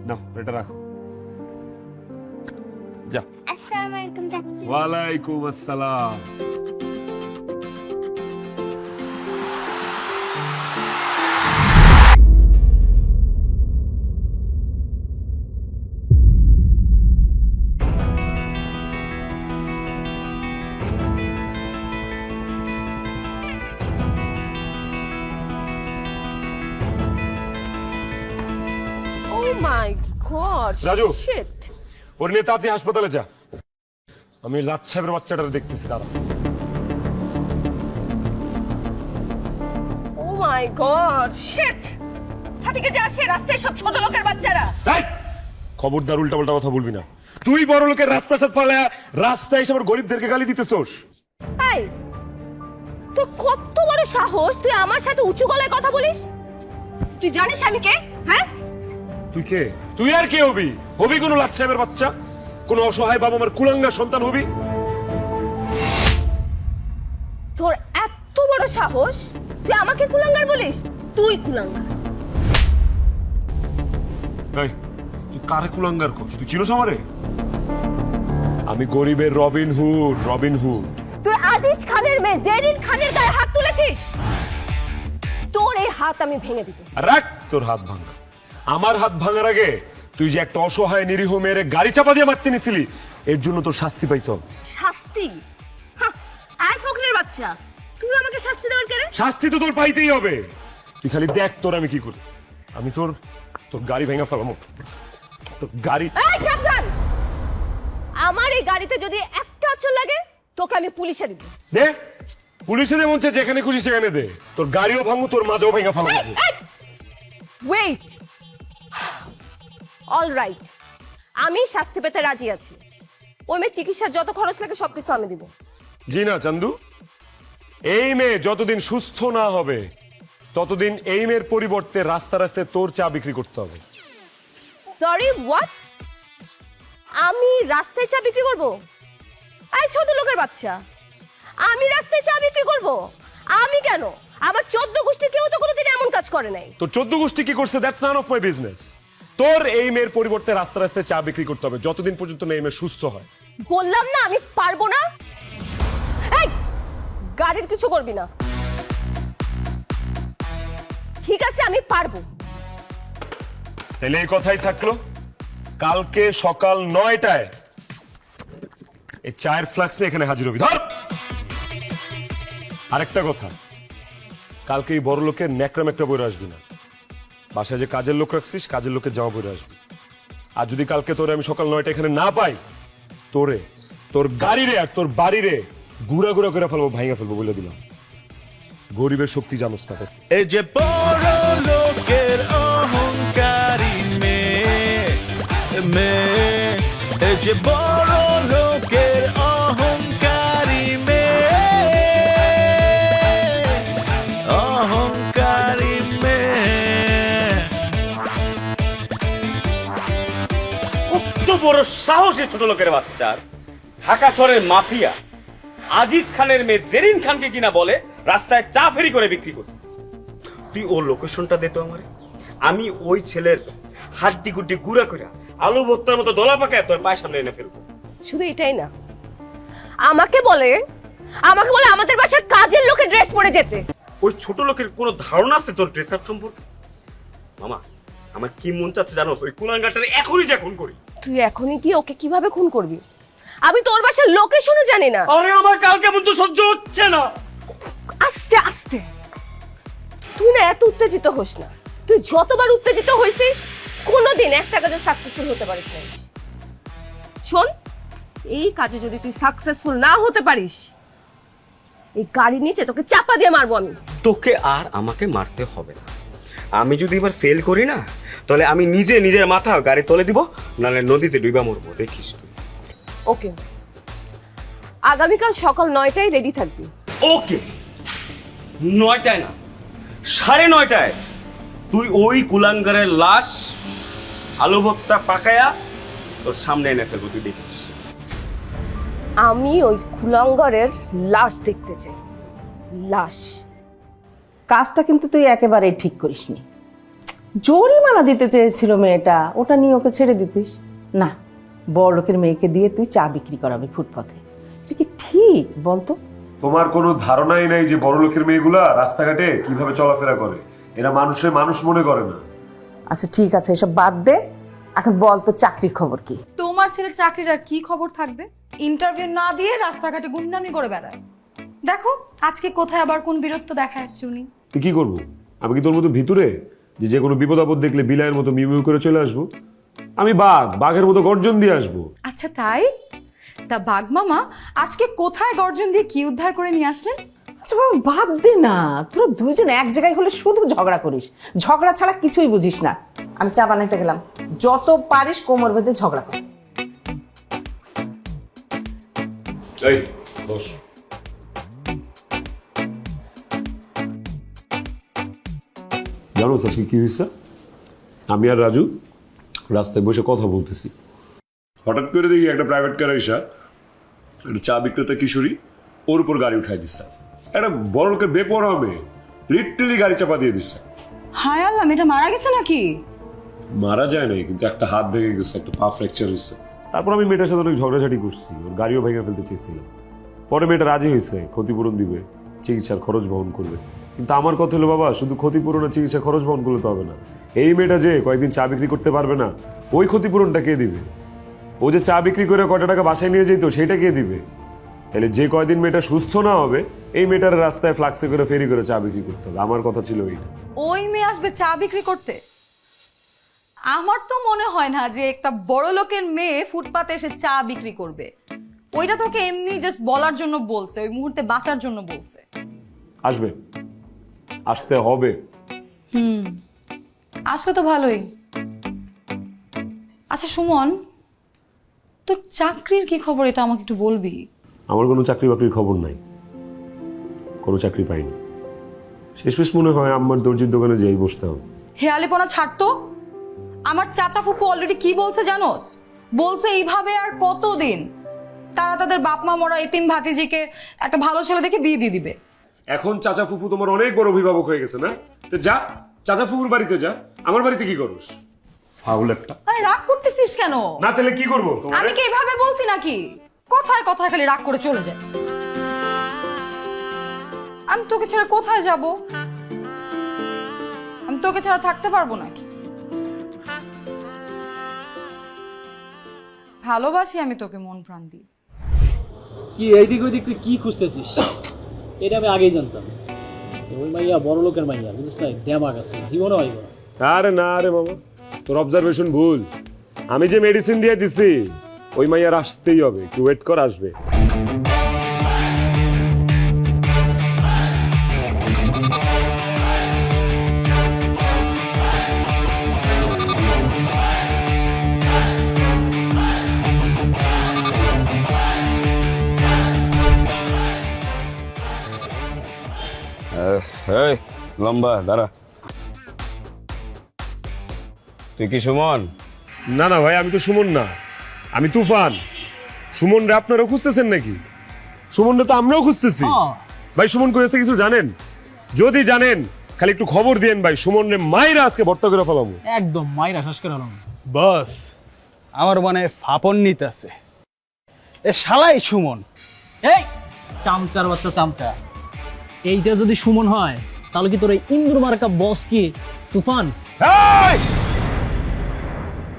নাও এটা রাখো। যা। আসসালামু আলাইকুম চাচি। ওয়ালাইকুম আসসালাম। Oh my god! Raju. Shit! ওর নিয়ে তাড়াতাড়ি হাসপাতালে যা। আমি লাট সাহেবের বাচ্চাটারে দেখতেছি দাঁড়া। Oh my god! Shit! হাতিকে যা সে রাস্তায় সব ছোট লোকের বাচ্চারা। এই! খবরদার উল্টাপাল্টা কথা বলবি না। তুই বড় লোকের রাজপ্রাসাদ ফালায়া রাস্তায় এসে আবার গরিবদেরকে গালি দিতেছস। এই তোর কত বড় সাহস তুই আমার সাথে উঁচু গলায় কথা বলিস? তুই জানিস আমি কে? হ্যাঁ? তুই কে? তুই আর কে হবি? হবি কোন লাট সাহেবের বাচ্চা? কোন অসহায় বাবা মার কুলাঙ্গার সন্তান হবি? তোর এত বড় সাহস তুই আমাকে কুলাঙ্গার বলিস? তুই কুলাঙ্গার। এই, তুই কারে কুলাঙ্গার কস? তুই চিনোস আমারে? আমি গরিবের রবিন হুড, রবিন হুড। তুই আজিজ খানের মেয়ে জেরিন খানের গায়ে হাত তুলেছিস। তোর এই হাত আমি ভেঙে দিব। রাখ তোর হাত ভাঙা। আমার হাত ভাঙার আগে তুই যে একটা অসহায় নিরীহ মেয়ের গাড়ি চাপা দিয়ে মারতে নিছিলি, এর জন্য তোর শাস্তি পাইতে হবে। শাস্তি? আয় ফকরের বাচ্চা, তুই আমাকে শাস্তি দেওয়ার কে রে? শাস্তি তো তোর পাইতেই হবে। তুই খালি দেখ তোর আমি কি করি। আমি তোর তোর গাড়ি ভেঙে ফেলামো। তোর গাড়ি। এই সাবধান! আমার এই গাড়িতে যদি একটা আঁচড় লাগে তোকে আমি পুলিশে দিব। দে, পুলিশে দে, মনছে যেখানে খুশি সেখানে দে। তোর গাড়িও ভাঙবো, তোর মাঝেও ভেঙে ফেলাবো। ওয়েট, অল রাইট, আমি শাস্তি পেতে রাজি আছি। ওই মেয়ের চিকিৎসার যত খরচ লাগে সবকিছু আমি দিব। জি না চান্দু, এই মেয়ে যতদিন সুস্থ না হবে ততদিন এই মেয়ের পরিবর্তে রাস্তা রাস্তায় তোর চা বিক্রি করতে হবে। Sorry, what? আমি রাস্তায় চা বিক্রি করব? আই ছোট লোকের বাচ্চা, আমি রাস্তায় চা বিক্রি করব? আমি কেন? আমার 14 গোষ্ঠীর কেউ তো কোনোদিন এমন কাজ করে নাই। তোর 14 গোষ্ঠী কি করছে that's none of my business. তোর এই মেয়ের পরিবর্তে রাস্তা রাস্তায় চা বিক্রি করতে হবে যতদিন পর্যন্ত না এই মেয়ে সুস্থ হয়। বললাম না আমি পারবো না। এই গাড়ির কিছু করবি না। ঠিক আছে আমি পারবো। তাহলে এই কথাই থাকলো, কালকে সকাল 9টায় এই চায়ের ফ্লাক্স নিয়ে এখানে হাজির হবি। ধর। আরেকটা কথা, কালকে এই বড় লোকের ন্যাকড়া ম্যাকড়া বইরে আসবি না। বাসায় যে কাজের লোক রাখছিস, কাজের লোকের জামা বইরে আসবি। আর যদি কালকে তোরে আমি সকাল 9টা এখানে না পাই, তোরে, তোর গাড়িরে আর তোর বাড়িরে গুড়া গুড়া করে ফেলবো, ভাঙা ফেলবো বলে দিলাম। গরিবের শক্তি জানোস না। এই যে বড় লোকের অহংকারী মেয়ে, এই যে বড় লোকের অহংকারী মেয়ে। কত বড় সাহস এই ছোট লোকের বাচ্চার! ঢাকা শহরের মাফিয়া আজিজ খানের মেয়ে জেরিন খানকে কিনা বলে রাস্তায় চা ফেরি করে বিক্রি করতে। তুই ওর লোকেশনটা দে তো আমারে, আমি ওই ছেলের হাড্ডি গুড্ডি গুঁড়া করে আলু ভর্তার মতো দলা পাকায় তোর পায়ের সামনে এনে ফেলবো। শুধু এটাই না, আমাকে বলে আমাদের বাসার কাজের লোকের ড্রেস পরে যেতে। ওই ছোট লোকের কোনো ধারণা আছে তোর ড্রেস আপ সম্পর্কে? মামা, আমার কি মন চাচ্ছে জানোস? ওই কুলাঙ্গাটারে এখনই যা খুন করি। তুই এখনই কি ওকে কিভাবে খুন করবি? আমি তোর বাসার লোকেশনও জানি না। আরে আমার কালকে পর্যন্ত সহ্য হচ্ছে না। আস্তে আস্তে, তুই না এত উত্তেজিত হোস না। তুই যতবার উত্তেজিত হইছিস কোনোদিন একটা কাজে সাকসেসফুল হতে পারিস না। শোন, এই কাজে যদি তুই সাকসেসফুল না হতে পারিস, এই গাড়ি নিচে তোকে চাপা দিয়ে মারবো আমি। তোকে আর আমাকে মারতে হবে না। আমি যদি এবার ফেল করি না, তাহলে আমি নিজে নিজের মাথা গাড়ি তুলে দিব, নাহলে নদীতে ডুবা মরবো, দেখিস তুই। ওকে, আগামীকাল সকাল 9টায় রেডি থাকবি। ওকে, 9টায় না, 9:30টায় তুই ওই কুলাঙ্গারের লাশ আলু ভর্তা পাকায়া তোর সামনে এনে ফেলবো, তুই দেখিস। আমি ওই কুলাঙ্গারের লাশ দেখতে চাই, লাশ। কাজটা কিন্তু তুই একেবারে ঠিক করিসনি। জরিমানা দিতে চেয়েছিল মেয়েটা, ওটা নিয়ে ওকে ছেড়ে দিতিস না। বড় লোকের মেয়েকে দিয়ে তুই চা বিক্রি করাবি ফুটপাতে, এটা কি ঠিক বলতো? তোমার কোনো ধারণাই নাই যে বড় লোকের মেয়েগুলা রাস্তাঘাটে কিভাবে চলাফেরা করে। এরা মানুষের মানুষ মনে করে না। আচ্ছা ঠিক আছে, এসব বাদ দে, এখন বল তো চাকরির খবর কি? তোমার ছেলের চাকরির আর কি খবর থাকবে? ইন্টারভিউ না দিয়ে রাস্তাঘাটে গুন্ডামি করে বেড়ায়। দেখো আজকে কোথায় আবার কোন বীরত্ব দেখা আসছে উনি। তুই কি করবো? আমি কি তোর মতো ভিতরে যে কোনো বিপদ আপদ দেখলে বিলাইয়ের মতো মিউ মিউ করে চলে আসবো? আমি বাঘের মতো গর্জন দিয়ে আসবো। আচ্ছা তাই? তা বাঘ মামা আজকে কোথায় গর্জন দিয়ে কি উদ্ধার করে নিয়ে আসলেন? আচ্ছা বাবা বাদ দে না, তোরা দুইজন এক জায়গায় হলে শুধু ঝগড়া করিস, ঝগড়া ছাড়া কিছুই বুঝিস না। আমি চা বানাইতে গেলাম, যত পারিস কোমর বেঁধে ঝগড়া কর। এই বস। জানো আজকে কি হয়েছে? আমি আর রাজু রাস্তায় বসে কথা বলতেছি, হঠাৎ করে দেখি একটা প্রাইভেট কার এসা একটা চা বিক্রেতা কিশোরী ওর উপর গাড়ি উঠাই দিচ্ছে। একটা বড় লোকের বেপরোয়া মেয়ে লিটারালি গাড়ি চাপা দিয়ে দিচ্ছে। হায় আল্লাহ, মেয়েটা মারা গেছে নাকি? মারা যায় নাই, কিন্তু একটা হাত ভেঙে গেছে, একটা পা ফ্র্যাকচার হয়েছে। তারপর আমি মেয়েটার সাথে অনেক ঝগড়াঝাটি করছি, ওর গাড়িও ভেঙে ফেলতে চেয়েছিলাম। পরে মেয়েটা রাজি হয়েছে, ক্ষতিপূরণ দিবে, চিকিৎসার খরচ বহন করবে। কিন্তু আমার কথা হলো বাবা, শুধু ক্ষতিপূরণ আর চিকিৎসা খরচ বহন করলে তো হবে না। এই মেয়েটা যে কয়েকদিন চা বিক্রি করতে পারবে না, ওই ক্ষতিপূরণটা কে দিবে? ও যে চা বিক্রি করে কয়টা টাকা বাসায় নিয়ে যেত সেটা কে দিবে? তাহলে যে কয়দিন মেয়েটা সুস্থ না হবে, এই মেয়েটার রাস্তায় ফ্লাক্সে করে ফেরি করে চা বিক্রি করতে হবে। আমার কথা ছিল ওইটা। ওই মেয়ে আসবে চা বিক্রি করতে? আমার তো মনে হয় না যে একটা বড় লোকের মেয়ে ফুটপাতে এসে চা বিক্রি করবে। ওইটা তোকে এমনি জাস্ট বলার জন্য বলছে, ওই মুহূর্তে বাঁচার জন্য বলছে। আসবে, আসতে হবে। আসবে তো ভালোই। আচ্ছা সুমন, তোর চাকরির কি খবর এটা আমাকে একটু বলবি? আমার কোনো চাকরি বাকরির খবর নাই, কোনো চাকরি পাইনি। শেষমেশ মনে হয় আমার দর্জির দোকানে যেই বসতে হবে। হেয়ালিপনা ছাড়তো। আমার চাচা ফুপু অলরেডি কি বলছে জানোস? বলছে এইভাবে আর কতদিন তারা তাদের বাপ মা মরা এতিম ভাতিজিকে একটা ভালো ছেলে দেখে বিয়ে দিয়ে দিবে। এখন চাচা ফুফু তোমার অনেক বড় অভিভাবক হয়ে গেছে না? তো যা চাচা ফুফুর বাড়িতে যা, আমার বাড়িতে কি করস? ফাউল একটা। আরে রাগ করতেছিস কেন? না তাহলে কি করবো? আমি কি এইভাবে বলছি নাকি? কথায় কথায় খালি রাগ করে চলে যায়। আমি তোকে ছেড়ে কোথায় যাব? আমি তোকে ছাড়া থাকতে পারবো নাকি? ভালোবাসি আমি তোকে মন প্রাণ দিয়ে। কি এইদিক ওইদিক তুই কি খুঁজতেছিস? এটা আমি আগেই জানতাম। ওই মাইয়া বড় লোকের মাইয়া, বুঝিস না, ড্যামাক আছে, জীবনে হইব না। আরে না রে মামা, তোর অবজারভেশন ভুল। আমি যে মেডিসিন দিয়ে দিছি ওই মাইয়ার আসতেই হবে, একটু ওয়েট কর, আসবে। এই লম্বা দাঁড়া। তুই কি সুমন? না না ভাই, আমি তো সুমন না, আমি তুফান। সুমন রে আপনারাও খুঁজতেছেন নাকি? সুমন রে তো আমরাও খুঁজতেছি। ভাই সুমন করেছে কিছু জানেন? যদি জানেন খালি একটু খবর দিয়েন ভাই, সুমন রে মাইরা আজকে ভর্তা করে ফেলামু। একদম মাইরা শ্বাস করে হলাম। বস, আমার মনে ফাপন নিতে আছে। এ শালাই সুমন। এই চামচার বাচ্চা চামচা, এইটা যদি সুমন হয় তাহলে কি তোর এই ইন্দুর মার্কা বস কি তুফান? এই!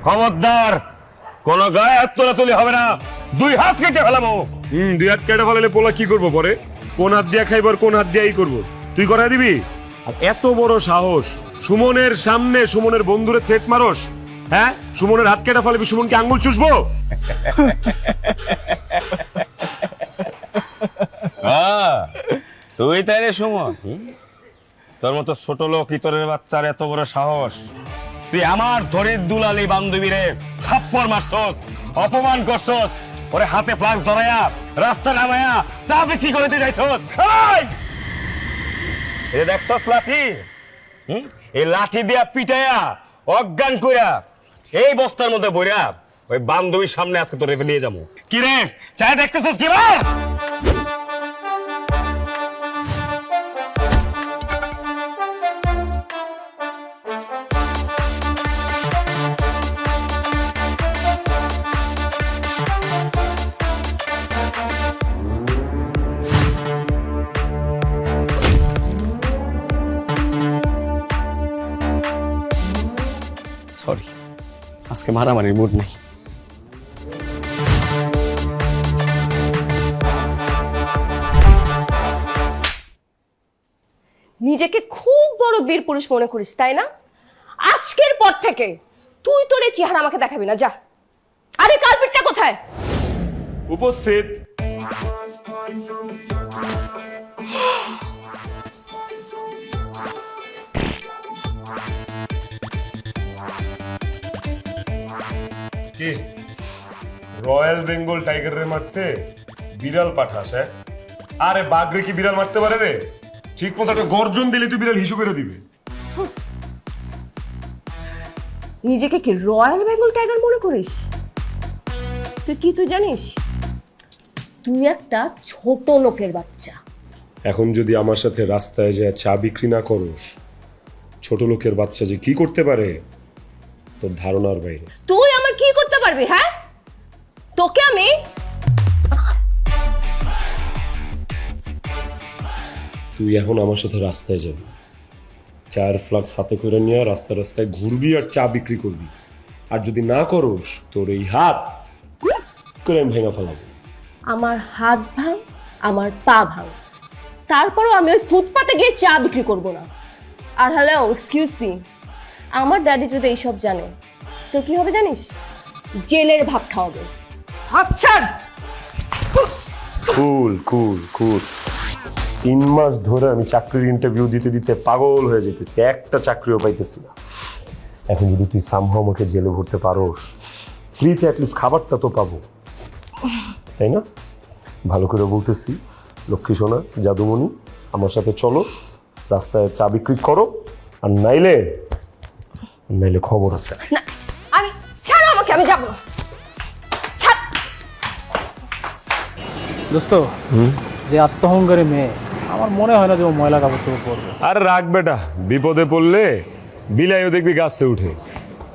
খবরদার, কোন গায়ে হাত তোলাতুলি হবে না, দুই হাত কেটে ফেলামো। দুই হাত কেটে ফেলালে পোলা কি করবো পরে? কোন হাত দিয়া খাইবার, কোন হাত দিয়াই করবো? তুই করাই দিবি? আর এত বড় সাহস, সুমনের সামনে সুমনের বন্ধুরে থ্রেট মারস? হ্যাঁ, সুমনের হাত কেটে ফেলাবি, সুমনকে আঙ্গুল চুষবো? তুই তাইলে সুমন? তোর মতো ছোট লোক ইতরের বাচ্চার এত বড় সাহস? তুই আমার ধরির দুলালি বান্ধবীরে থাপ্পড় মারছস, অপমান করছস, ওরে হাতে ফ্লাক্স ধরায়া রাস্তা নামায়া চা বিক্রি করে দিয়ে যাইছস। এই দেখছস লাঠি? এই লাঠি দিয়া পিটায়া অজ্ঞান কইরা এই বস্তার মধ্যে বইরা ওই বান্ধবীর সামনে আজকে তোরে নিয়ে যাবো। কি রে, চাই দেখতেছস কি বার? সরি, আজকে মারামারির মুড নাই। নিজেকে খুব বড় বীর পুরুষ মনে করিস তাই না? আজকের পর থেকে তুই তোর এই চেহারা আমাকে দেখাবি না, যা। আরে কালপিটটা কোথায়? উপস্থিত। কি রয়্যাল বেঙ্গল টাইগারের মারতে বিড়াল পাঠাস? হ্যাঁ, আরে বাঘরে কি বিড়াল মারতে পারে রে? ঠিক মতো একটা গর্জন দিলে তুই বিড়াল হিসু করে দিবে। নিজেকে কি রয়্যাল বেঙ্গল টাইগার মনে করিস? তুই জানিস তুই একটা ছোট লোকের বাচ্চা। এখন যদি আমার সাথে রাস্তায় যায় চা বিক্রি না করস, ছোট লোকের বাচ্চা যে কি করতে পারে তোর ধারণার বাইরে। তুই আমার কি করতে পারবি? হ্যাঁ, তোকে আমি তুই এখন আমার সাথে রাস্তায় যাবি, চার ফ্লাক্স হাতে করে নিয়ে রাস্তায় রাস্তায় ঘুরবি আর চা বিক্রি করবি। আর যদি না করস তোর এই হাত করে আমি ভেঙে ফেলাবো। আমার হাত ভাঙ, আমার পা ভাঙ, তারপরও আমি ওই ফুটপাতে গিয়ে চা বিক্রি করব না। আর হ্যালো, এক্সকিউজ মি, আমার ড্যাডি যদি এইসব জানে তো কি হবে জানিস? জেলের ভাত খাওয়াবে। আচ্ছা, কুল কুল কুল। 3 মাস ধরে আমি চাকরির ইন্টারভিউ দিতে দিতে পাগল হয়ে যেতেছি, একটা চাকরিও পাইতেছি না। এখন যদি তুই সামহাও আমাকে জেলে ভরতে পারোস, ফ্রিতে অ্যাটলিস্ট খাবারটা তো পাবো, তাই না? ভালো করে বলতেছি, লক্ষ্মী সোনা, জাদুমণি, আমার সাথে চলো, রাস্তায় চা বিক্রি করো। আর নাইলে খবর আছে। না, আমি ছাড়ো আমাকে, আমি যাবো না। ছাড়। দোস্ত, যে আত্মহংকারী মেয়ে, আমার মনে হয় না যে ও ময়লা কাপড় চোপড় পরবে। আর রাখ বেটা, বিপদে পড়লে বিলাইও দেখবি গাছে উঠে।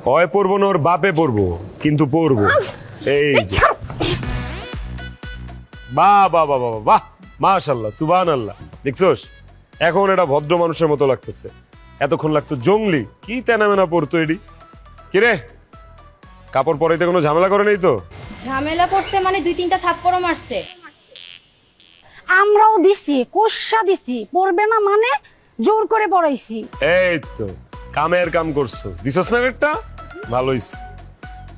হয় পড়বো না, ওর বাপে পড়বো, কিন্তু পড়বো। এই যে বাহ বাহ বাহ বাহ বাহ, মাশাআল্লাহ, সুবহানাল্লাহ। দেখছোস, এখন এটা ভদ্র মানুষের মতো লাগতেছে। এতক্ষণ লাগতো জঙ্গলি। কি তেনামেনা পড়তো এডি? কিরে, কাপড় পরাইতে কোনো ঝামেলা করে নেই তো? ঝামেলা করছে মানে 2-3টা থাপ্পড়ও মারছে। আমরাও দিছি, কোষা দিছি, পড়বে না মানে জোর করে পড়াইছি। এই তো কামের কাম করছস, দিছস না একটা? ভালো হইছে,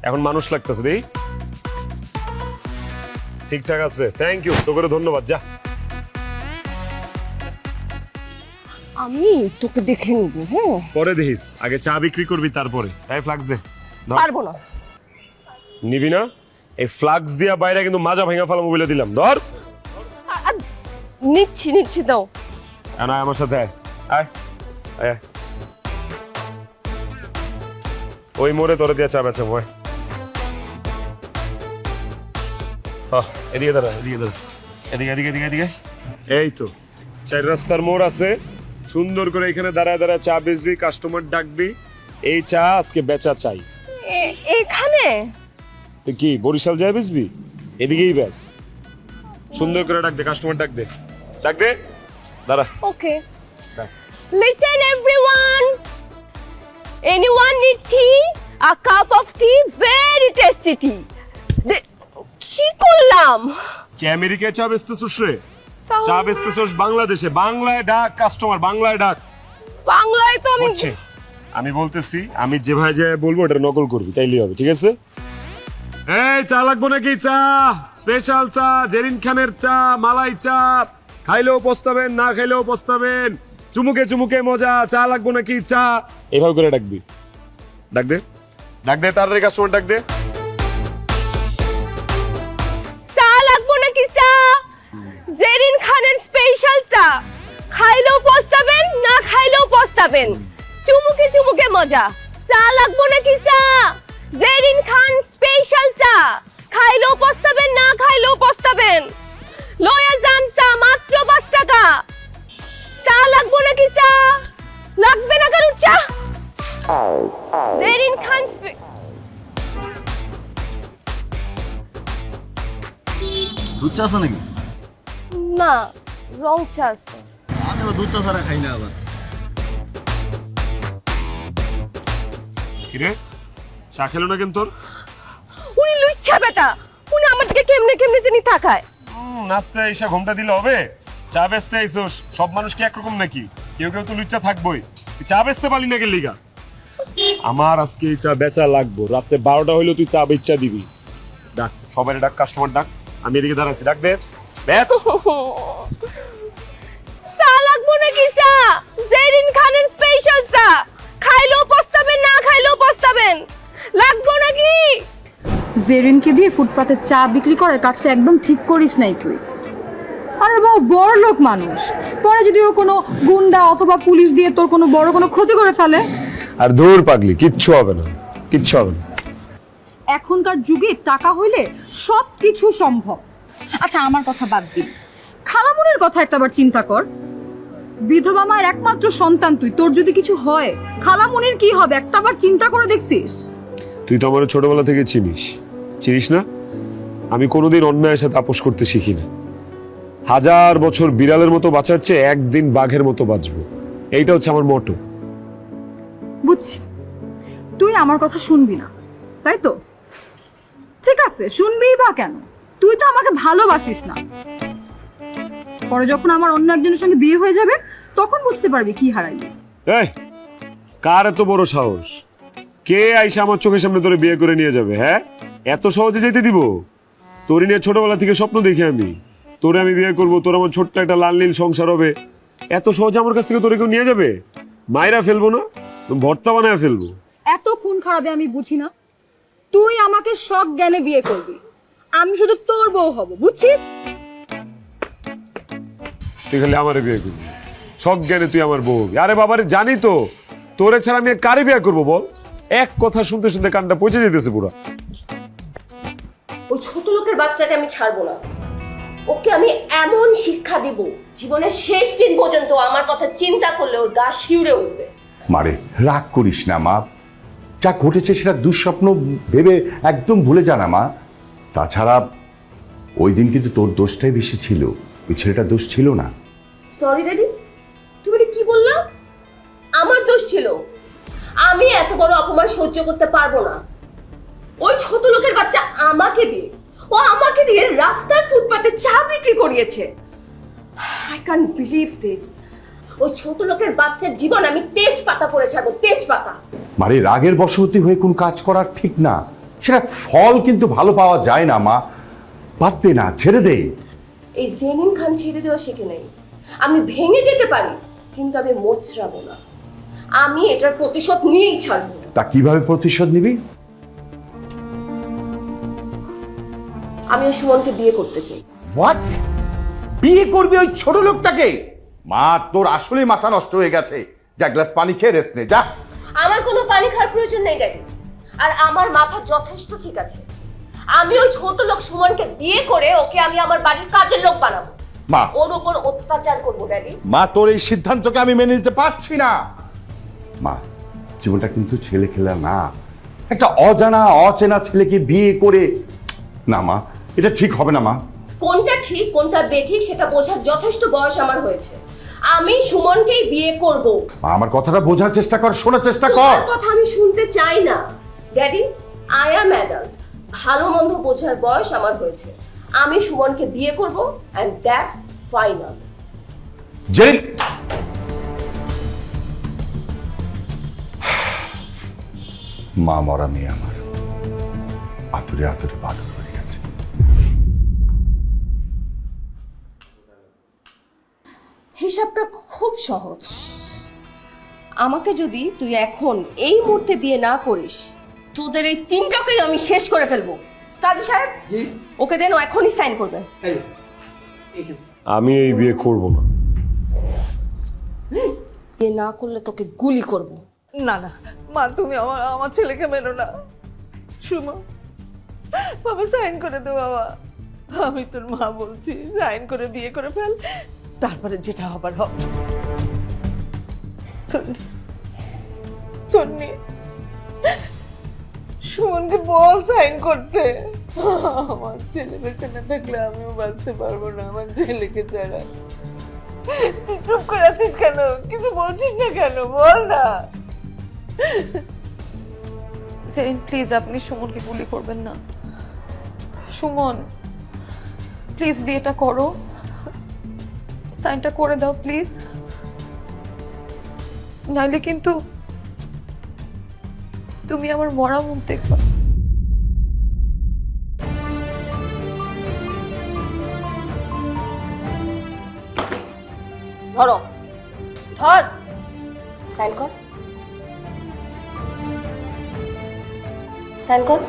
এখন মানুষ লাগতেছে। দেই ঠিকঠাক আছে, থ্যাংক ইউ, তোকে ধন্যবাদ। যা, আমি তোকে দেখে নিব। হ্যাঁ, পরে দেখিস, আগে চা বিক্রি করবি তারপরে। এই ফ্লাক্স দে। ধর। পারবো না। নিবি না? এই ফ্লাক্স দিয়া বাইরে কিন্তু মাজা ভাঙা ফেলা মোবাইলে দিলাম। ধর। নিচ্ছি দাও। আয় আমার সাথে, আয় আয়। ওই মোড়ে তোরে দিয়া চা বেচা বয়। এদিকে দাঁড়া, এদিকে দাঁড়া, এদিকে এদিকে এদিকে এদিকে। এই তো 4 রাস্তার মোড় আছে, সুন্দর করে এখানে দাঁড়ায় দাঁড়ায় চা বেচবি, কাস্টমার ডাকবি। এই চা আজকে বেচা চাই। এখানে তুই কি বরিশাল যায় বেচবি? এদিকেই বেচ, সুন্দর করে ডাক দে, কাস্টমার ডাক দে, ডাক দে, দাঁড়া। ওকে, listen everyone, anyone need tea? A cup of tea, very tasty tea. কি করলাম? কি আমেরিকায় চা বেচতেছস রে? তাও- চা বেচতেছস বাংলাদেশে? বাংলায় ডাক কাস্টমার, বাংলায় ডাক। বাংলায় তো আমি হচ্ছে, আমি বলতেছি, আমি যেভাবে যে বলবো এটা নকল করবি, তাইলেই হবে, ঠিক আছে? এই চা লাগবো নাকি? চা স্পেশাল চা, জেরিন খানের চা, মালাই চা, খাইলেও পস্তাবেন, না খাইলেও পস্তাবেন, চুমুকে চুমুকে মজা। চা লাগবো নাকি? চা এইভাবে করে ডাকবি। ডাক দে, ডাক দে, তাড়াতাড়ি কাস্টমার ডাক দে। চা লাগবো নাকি? চা জেরিন খানের স্পেশাল চা, খাইলেও পস্তাবেন, না খাইলেও পস্তাবেন, চুমুকে চুমুকে মজা। চা লাগবো নাকি? চা জেরিন খান স্পেশাল চা, খাইলেও পস্তাবেন, না খাইলেও পস্তাবেন, লয়া যান চা মাত্র 5 টাকা। চা লাগবো নাকি? চা লাগবে না কারুর চা? জেরিন খান দুধ চা আছে নাকি? না, রং চা আছে। আমি দুধ চা ছাড়া খাই না আবার। কিরে চা খেলো না কেন তোর? উনি লুচ্ছা বেটা, উনি আমার দিকে কেমনে কেমনে জানি তাকায়। নাচতে এসে ঘুমটা দিলে হবে? চা বেচতে আইসোস, সব মানুষ কি একরকম নাকি? কেউ কেউ তো লুচ্চা থাকবোই। তুই চা বেচতে পারলি না কেন লিগা? আমার আজকে এই চা বেচা লাগবো, রাতে 12টা হইলো তুই চা বেচা দিবি। ডাক সবাই, ডাক কাস্টমার ডাক, আমি এদিকে দাঁড়াচ্ছি, ডাক দে। বেচ। চা লাগবো নাকি চা? জেরিন খানের স্পেশাল চা, খাইলেও পস্তাবেন না খাইলেও পস্তাবেন। লাগবো নাকি? জেরিনকে দিয়ে ফুটপাতে চা বিক্রি করার কাজটা একদম ঠিক করিস নাই তুই। আরে বাবা, বড় লোক মানুষ, পরে যদি ও কোনো গুন্ডা অথবা পুলিশ দিয়ে তোর কোনো বড় কোনো ক্ষতি করে ফেলে। আর দূর পাগলি, কিচ্ছু হবে না, কিচ্ছু হবে না। এখনকার যুগে টাকা হইলে সব কিছু সম্ভব। আচ্ছা, আমার কথা বাদ দিন, খালামুনির কথা একটাবার চিন্তা কর। বিধবা মায়ের একমাত্র সন্তান তুই, তোর যদি কিছু হয় খালামুনির কি হবে একটাবার চিন্তা করে দেখছিস? তুই তো আমার ছোটবেলা থেকে চিনিস না? আমি কোনোদিন অন্যায়ের সাথে আপোষ করতে শিখি না। 1000 বছর বিড়ালের মতো বাঁচার চেয়ে একদিন বাঘের মতো বাঁচবো, এইটা হচ্ছে আমার মটো। বুঝছি, তুই আমার কথা শুনবি না, তাই তো? ঠিক আছে, শুনবিই বা কেন? তুই তো আমাকে ভালোবাসিস না। পরে যখন আমার অন্য একজনের সঙ্গে বিয়ে হয়ে যাবে তখন বুঝতে পারবি কি হারাইলি। এই, কার এত বড় সাহস? কে আইসা আমার চোখের সামনে তোরে বিয়ে করে নিয়ে যাবে? হ্যাঁ, এত সহজে যেতে দিব? তোরে নিয়ে ছোটবেলা থেকে স্বপ্ন দেখি আমি, তোরে আমি বিয়ে করবো, তোর আমার ছোট্ট একটা লাল নীল সংসার হবে। এত সহজে আমার কাছ থেকে তোরে কেউ নিয়ে যাবে? মায়েরা ফেলবো না, ভর্তা বানায় ফেলবো। এত খুন খারাপে আমি বুঝি না। তুই আমাকে শখ জ্ঞানে বিয়ে করবি, আমি শুধু তোর বউ হব, বুঝছিস? তুই খালি আমারে বিয়ে করবি, শখ জ্ঞানে তুই আমার বউ হবি। আরে বাবারে, জানি তো তোরে ছাড়া আমি কারে বিয়ে করবো বল? এক কথা শুনতে শুনতে কানটা পচে যেতেছে পুরা। ওই ছোট লোকের বাচ্চাকে আমি ছাড়বো না। ওকে আমি এমন শিক্ষা দিব, জীবনের শেষ দিন পর্যন্ত আমার কথা চিন্তা করলে ওর গা শিউরে উঠবে। মারে, রাগ করিস না মা, যা ঘটেছে সেটা দুঃস্বপ্ন ভেবে একদম ভুলে যা না মা। তাছাড়া ওই দিন কিন্তু তোর দোষটাই বেশি ছিল, ওই ছেলেটার দোষ ছিল না। সরি ড্যাডি, তুমি এটা কি বললা? আমার দোষ ছিল? আমি এত বড় অপমান সহ্য করতে পারবো না। ওই ছোট লোকের বাচ্চা আমাকে দিয়ে রাস্তার ফুটপাতে চা বিক্রি করিয়েছে। I can't believe this. ওই ছোট লোকের বাচ্চার জীবন আমি তেজপাতা করে ছাড়বো, তেজপাতা। মারে, রাগের বশবর্তী হয়ে কোন কাজ করার ঠিক না, সেটা ফল কিন্তু ভালো পাওয়া যায় না মা। বাদ দে না, ছেড়ে দে। এই জেনিন খান ছেড়ে দেওয়া শিখে নেই। আমি ভেঙে যেতে পারি, কিন্তু আমি মোচড়াবো না। আমি এটার প্রতিশোধ নিয়েই ছাড়বো। তা কিভাবে প্রতিশোধ নিবি? আমি ওই সুমনকে বিয়ে করতে চাই। হোয়াট? বিয়ে করবি ওই ছোট লোকটাকে? মা, তোর আসলেই মাথা নষ্ট হয়ে গেছে। যা, গ্লাস পানি খেয়ে রেস্ট নে, যা। আমার কোনো পানি খাওয়ার প্রয়োজন নেই ড্যাডি, আর আমার মাথা যথেষ্ট ঠিক আছে। আমি ওই ছোট লোক সুমনকে বিয়ে করে ওকে আমি আমার বাড়ির কাজের লোক বানাবো, মা, ওর উপর অত্যাচার করবো ড্যাডি। মা, তোর এই সিদ্ধান্তকে আমি মেনে নিতে পারছি না। মা, জীবনটা কিন্তু ছেলে খেলা না। একটা অজানা অচেনা ছেলেকে বিয়ে করে, না মা, এটা ঠিক হবে না মা। কোনটা ঠিক কোনটা বেঠিক সেটা বোঝার যথেষ্ট বয়স আমার হয়েছে। আমি সুমনকেই বিয়ে করব। মা, আমার কথাটা বোঝার চেষ্টা কর, শোনার চেষ্টা কর। তোমার কথা আমি শুনতে চাই না ড্যাডি। আই অ্যাম অ্যাডাল্ট, ভালো মন্দ বোঝার বয়স আমার হয়েছে। আমি সুমনকে বিয়ে করব, এন্ড দ্যাটস ফাইনাল। জেরিন, মা মরা মেয়ে আমার আতুরে আতুরে বাদল হয়ে গেছে। হিসাবটা খুব সহজ। আমাকে যদি তুই এখন এই মুহূর্তে বিয়ে না করিস, তোদের এই তিনটাকেই আমি শেষ করে ফেলবো। কাজী সাহেব, ওকে দেন, ও এখনই সাইন করবে। আমি এই বিয়ে করব না। বিয়ে না করলে তোকে গুলি করব। না না মা, তুমি আমার ছেলেকে মেরো না। সুমা, বাবা সাইন করে দে বাবা। আমি তোর মা বলছি, সাইন করে বিয়ে করে ফেল, তারপরে যেটা হবার হবে। তন্নি, সুমনকে বল সাইন করতে। আমার ছেলে বেঁচে না থাকলে আমিও বাঁচতে পারবো না আমার ছেলেকে ছাড়া। তুই চুপ করে আছিস কেন? কিছু বলছিস না কেন? বল না। জেরিন প্লিজ আপনি সুমনকে গুলি করবেন না। সুমন প্লিজ বিয়েটা করো, সাইনটা করে দাও প্লিজ, নাইলে কিন্তু তুমি আমার মরা মুখ দেখবা। ধরো, ধর, সাইন কর, সাইন কর।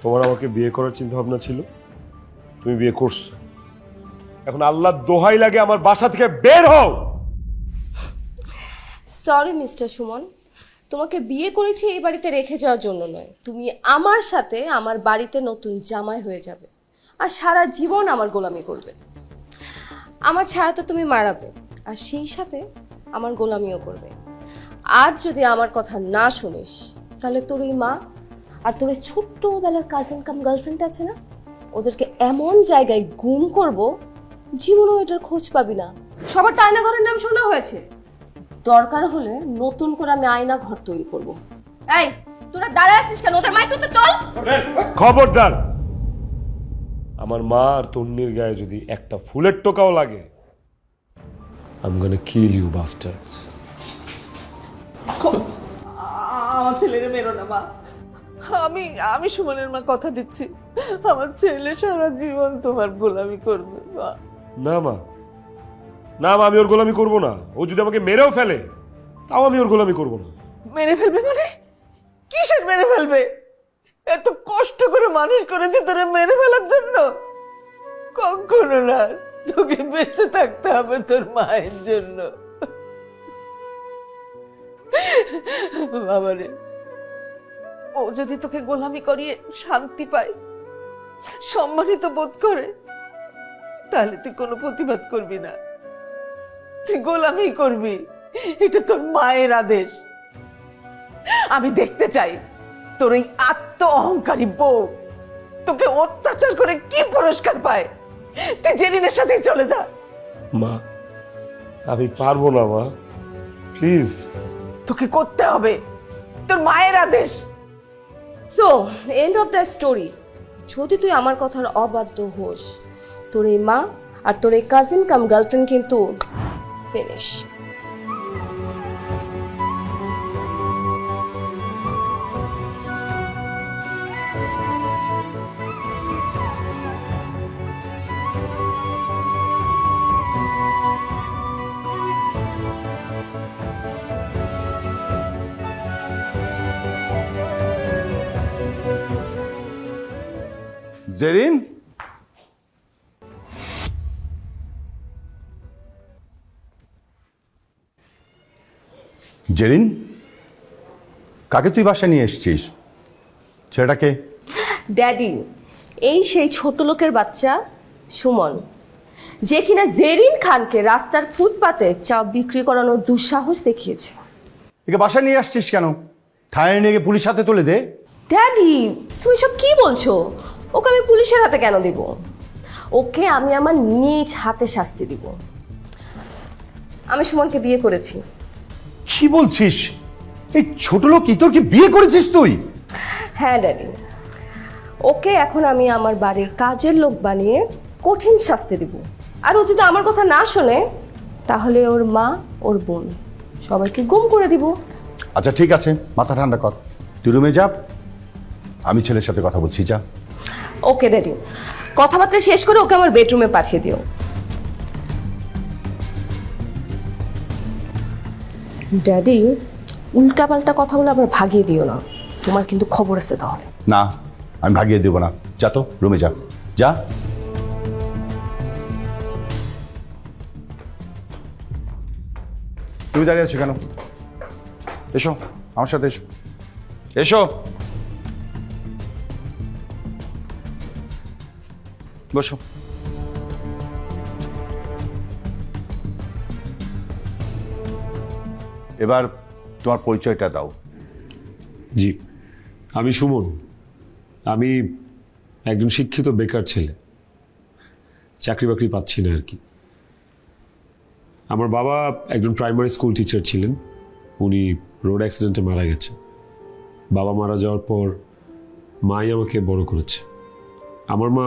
তোমার আমাকে বিয়ে করার চিন্তা ভাবনা ছিল, তুমি বিয়ে করছো। এখন আল্লাহ দোহাই লাগে আমার বাসা থেকে বের হও। সরি মিস্টার সুমন, তোমাকে বিয়ে করেছি এই বাড়িতে রেখে যাওয়ার জন্য নয়। তুমি আমার সাথে আমার বাড়িতে নতুন জামাই হয়ে যাবে আর সারা জীবন আমার গোলামি করবে। আমার ছায়া তো তুমি মারাবে আর সেই সাথে আমার গোলামিও করবে। আর যদি আমার কথা না শুনিস তাহলে তোর এই মা আর তোর এই ছোট্টবেলার কাজিন কাম গার্লফ্রেন্ড আছে না, ওদেরকে এমন জায়গায় গুম করব জীবনও এটার খোঁজ পাবি না। সবার তো আয়না ঘরের নাম শোনা হয়েছে, দরকার হলে নতুন করে আমি আয়না ঘর তৈরি করব। এই তোরা দাঁড়ায় আসছিস কেন? ওদের মাইক তো তোল। খবরদার, আমার মা আর তন্নির গায়ে যদি একটা ফুলের টোকাও লাগে, I'm gonna kill you bastards. আমার ছেলের মেরো না মা, আমি আমি সুমনের মা কথা দিচ্ছি, আমার ছেলে সারা জীবন তোমার গোলামি করবে মা। না মা, না মা, আমি ওর গোলামি করবো না। ও যদি আমাকে মেরেও ফেলে তাও আমি ওর গোলামি করবো না। মেরে ফেলবে মানে? কিসের মেরে ফেলবে? এত কষ্ট করে মানুষ করেছি তোরে মেরে ফেলার জন্য? কখনো না, তোকে বেঁচে থাকতে হবে তোর মায়ের জন্য। বাবারে, ও যদি তোকে গোলামি করিয়ে শান্তি পায়, সম্মানিত বোধ করে, তাহলে তুই কোনো প্রতিবাদ করবি না, তুই গোলামি করবি। এটা তোর মায়ের আদেশ। আমি দেখতে চাই তোর এই আত্ম অহংকারী বউ তোকে অত্যাচার করে কি পুরস্কার পায়। তুই জেরিনের সাথে চলে যা। মা, আমি পারবো না মা, প্লিজ। তোকে করতে হবে, তোর মায়ের আদেশ। So end of the story. যদি তুই আমার কথার অবাধ্য হোস, তোর এই মা আর তোর এই কাজিন কাম গার্লফ্রেন্ড কিন্তু ফিনিশ। জেরিন, জেরিন, কাকে তুই বাসায় নিয়ে এসেছিস? ছেলেটাকে? ড্যাডি, এই সেই ছোট লোকের বাচ্চা সুমন, যে কিনা জেরিন খানকে রাস্তার ফুটপাতে চা বিক্রি করানোর দুঃসাহস দেখিয়েছে। একে বাসায় নিয়ে আসছিস কেন? থানায় নিয়ে গিয়ে পুলিশ হাতে তুলে দে। ড্যাডি, তুমি সব কি বলছো? ওকে আমি পুলিশের হাতে কেন দিব? ওকে আমি আমার নিজ হাতে শাস্তি দিব। আমি সুমনকে বিয়ে করেছি। কি বলছিস? এই ছোট লোক তোর কি বিয়ে করেছিস তুই? হ্যাঁ ড্যাডি, ওকে এখন আমি আমার বাড়ির কাজের লোক বানিয়ে কঠিন শাস্তি দিব। আর ও যদি আমার কথা না শোনে তাহলে ওর মা, ওর বোন সবাইকে গুম করে দিব। আচ্ছা ঠিক আছে, মাথা ঠান্ডা কর, তুই রুমে যা, আমি ছেলের সাথে কথা বলছি, যা। ওকে ড্যাডি, কথাবার্তা শেষ করে ওকে আমার বেডরুমে পাঠিয়ে দিও। ড্যাডি, উল্টাপাল্টা কথাগুলো আবার ভাগিয়ে দিও না, তোমার কিন্তু খবর আছে তাহলে। না, আমি ভাগিয়ে দেবো না, যা তো রুমে যা, যা। তুমি দাঁড়িয়ে আছো কেন? এসো আমার সাথে, এসো এসো, বসো। এবার তোমার পরিচয়টা দাও। জি, আমি সুমন, আমি একজন শিক্ষিত বেকার ছেলে, চাকরি বাকরি পাচ্ছি না আর কি। আমার বাবা একজন প্রাইমারি স্কুল টিচার ছিলেন, উনি রোড অ্যাক্সিডেন্টে মারা গেছে। বাবা মারা যাওয়ার পর মাই আমাকে বড় করেছে। আমার মা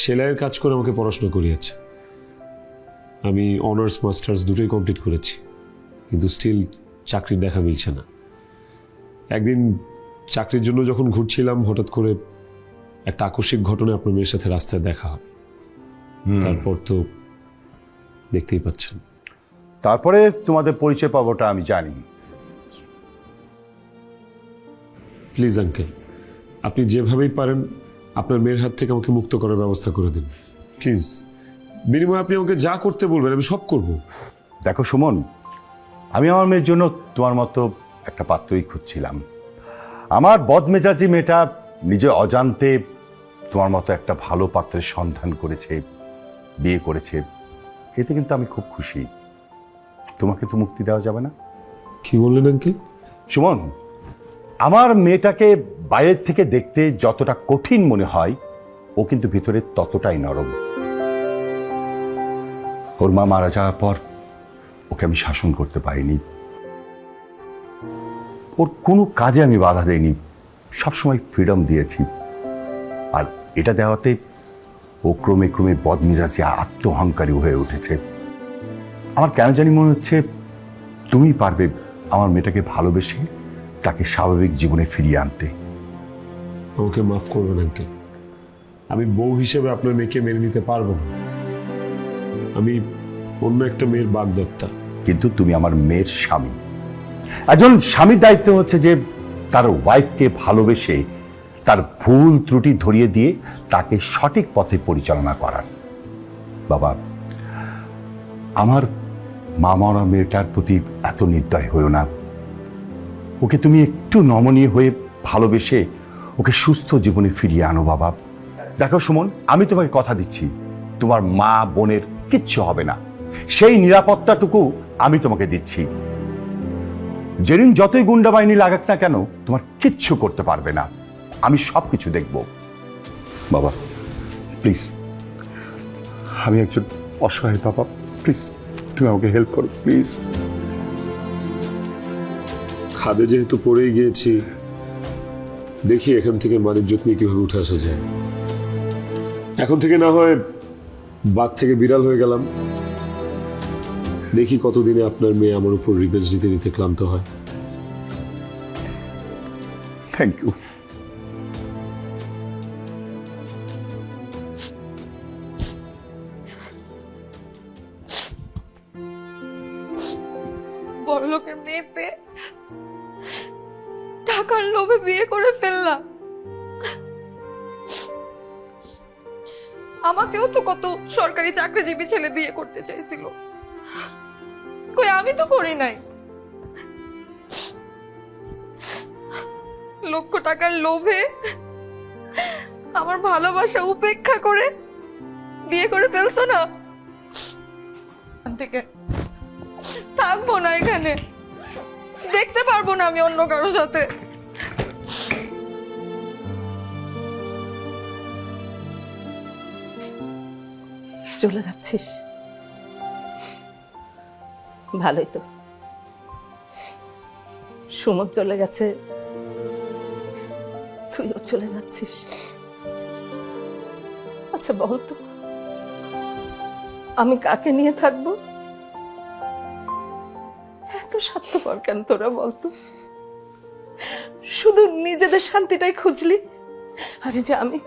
সেলাইয়ের কাজ করে আমাকে পড়াশোনা করিয়েছে। আমি অনার্স মাস্টার্স দুটোই কমপ্লিট করেছি, কিন্তু স্টিল চাকরির দেখা মিলছে না। একদিন চাকরির জন্য যখন ঘুরছিলাম, হঠাৎ করে একটা আকস্মিক ঘটনায় আপনার মেয়ের সাথে রাস্তায় দেখা হয়। তারপর তো দেখতেই পাচ্ছেন। তারপরে তোমাদের পরিচয় পাবোটা আমি জানি। প্লিজ আঙ্কেল, আপনি যেভাবেই পারেন আপনার মেয়ের হাত থেকে আমাকে মুক্ত করার ব্যবস্থা করে দিন প্লিজ। বিনিময়ে আপনি আমাকে যা করতে বলবেন আমি সব করব। দেখো সুমন, আমি আমার মেয়ের জন্য তোমার মতো একটা পাত্রই খুঁজছিলাম। আমার বদমেজাজি মেয়েটা নিজে অজান্তে তোমার মতো একটা ভালো পাত্রের সন্ধান করেছে, বিয়ে করেছে। এতে কিন্তু আমি খুব খুশি। তোমাকে তো মুক্তি দেওয়া যাবে না। কি বললেন আঙ্কেল? সুমন, আমার মেয়েটাকে বাইরের থেকে দেখতে যতটা কঠিন মনে হয়, ও কিন্তু ভিতরে ততটাই নরম। ওর মা মারা যাওয়ার পর ওকে আমি শাসন করতে পারিনি, ওর কোনো কাজে আমি বাধা দেইনি, সবসময় ফ্রিডম দিয়েছি। আর এটা দেওয়াতে ও ক্রমে ক্রমে বদমেজাজি আত্ম অহংকারী হয়ে উঠেছে। আমার কেন জানি মনে হচ্ছে তুমি পারবে আমার মেয়েটাকে ভালোবেসে তাকে স্বাভাবিক জীবনে ফিরিয়ে আনতে। আমাকে মাফ করবেন আঙ্কেল, আমি বউ হিসেবে আপনার মেয়েকে মেনে নিতে পারবো না। আমি অন্য একটা মেয়ের বাগদত্তা। কিন্তু তুমি আমার মেয়ের স্বামী। একজন স্বামীর দায়িত্ব হচ্ছে যে তার ওয়াইফকে ভালোবেসে তার ভুল ত্রুটি ধরিয়ে দিয়ে তাকে সঠিক পথে পরিচালনা করার। বাবা, আমার মামারা মেয়েটার প্রতি এত নির্দয় হয়েও না। ওকে তুমি একটু নমনীয় হয়ে ভালোবেসে ওকে সুস্থ জীবনে ফিরিয়ে আনো বাবা। দেখো সুমন, আমি তোমাকে কথা দিচ্ছি, তোমার মা বোনের কিচ্ছু হবে না। সেই নিরাপত্তাটুকু আমি তোমাকে দিচ্ছি। যেদিন যতই গুন্ডা বাহিনী লাগাক না কেন, তোমার কিচ্ছু করতে পারবে না। আমি সবকিছু দেখব। বাবা প্লিজ, আমি একজন অসহায় বাবা, প্লিজ তুমি আমাকে হেল্প করো প্লিজ। খাদে যেহেতু পড়েই গিয়েছি, দেখি এখান থেকে মানিজ্যত নিয়ে কিভাবে উঠে আসা যায়। এখন থেকে না হয় বাঘ থেকে বিড়াল হয়ে গেলাম। দেখি কতদিনে আপনার মেয়ে আমার উপর রিভেঞ্জ নিতে নিতে ক্লান্ত হয়। Thank you. বড় লোকের মেয়ে পেয়ে টাকার লোভে বিয়ে করে ফেললাম। আমাকেও তো কত সরকারি চাকরিজীবী ছেলে বিয়ে করতে চাইছিল, কই আমি তো করি নাই। লক্ষ টাকার লোভে আমার ভালোবাসা উপেক্ষা করে বিয়ে করে ফেলছো না। থেকে থাকবো না এখানে, দেখতে পারবো না আমি অন্য কারোর সাথে। চলে যাচ্ছিস? ভালোই তো। সুমন চলে গেছে, তুইও চলে যাচ্ছিস। আচ্ছা বলতো, আমি কাকে নিয়ে থাকবো? এত স্বার্থপর কেন তোরা বলতো? শুধু নিজেদের শান্তিটাই খুঁজলি। আরে যে আমি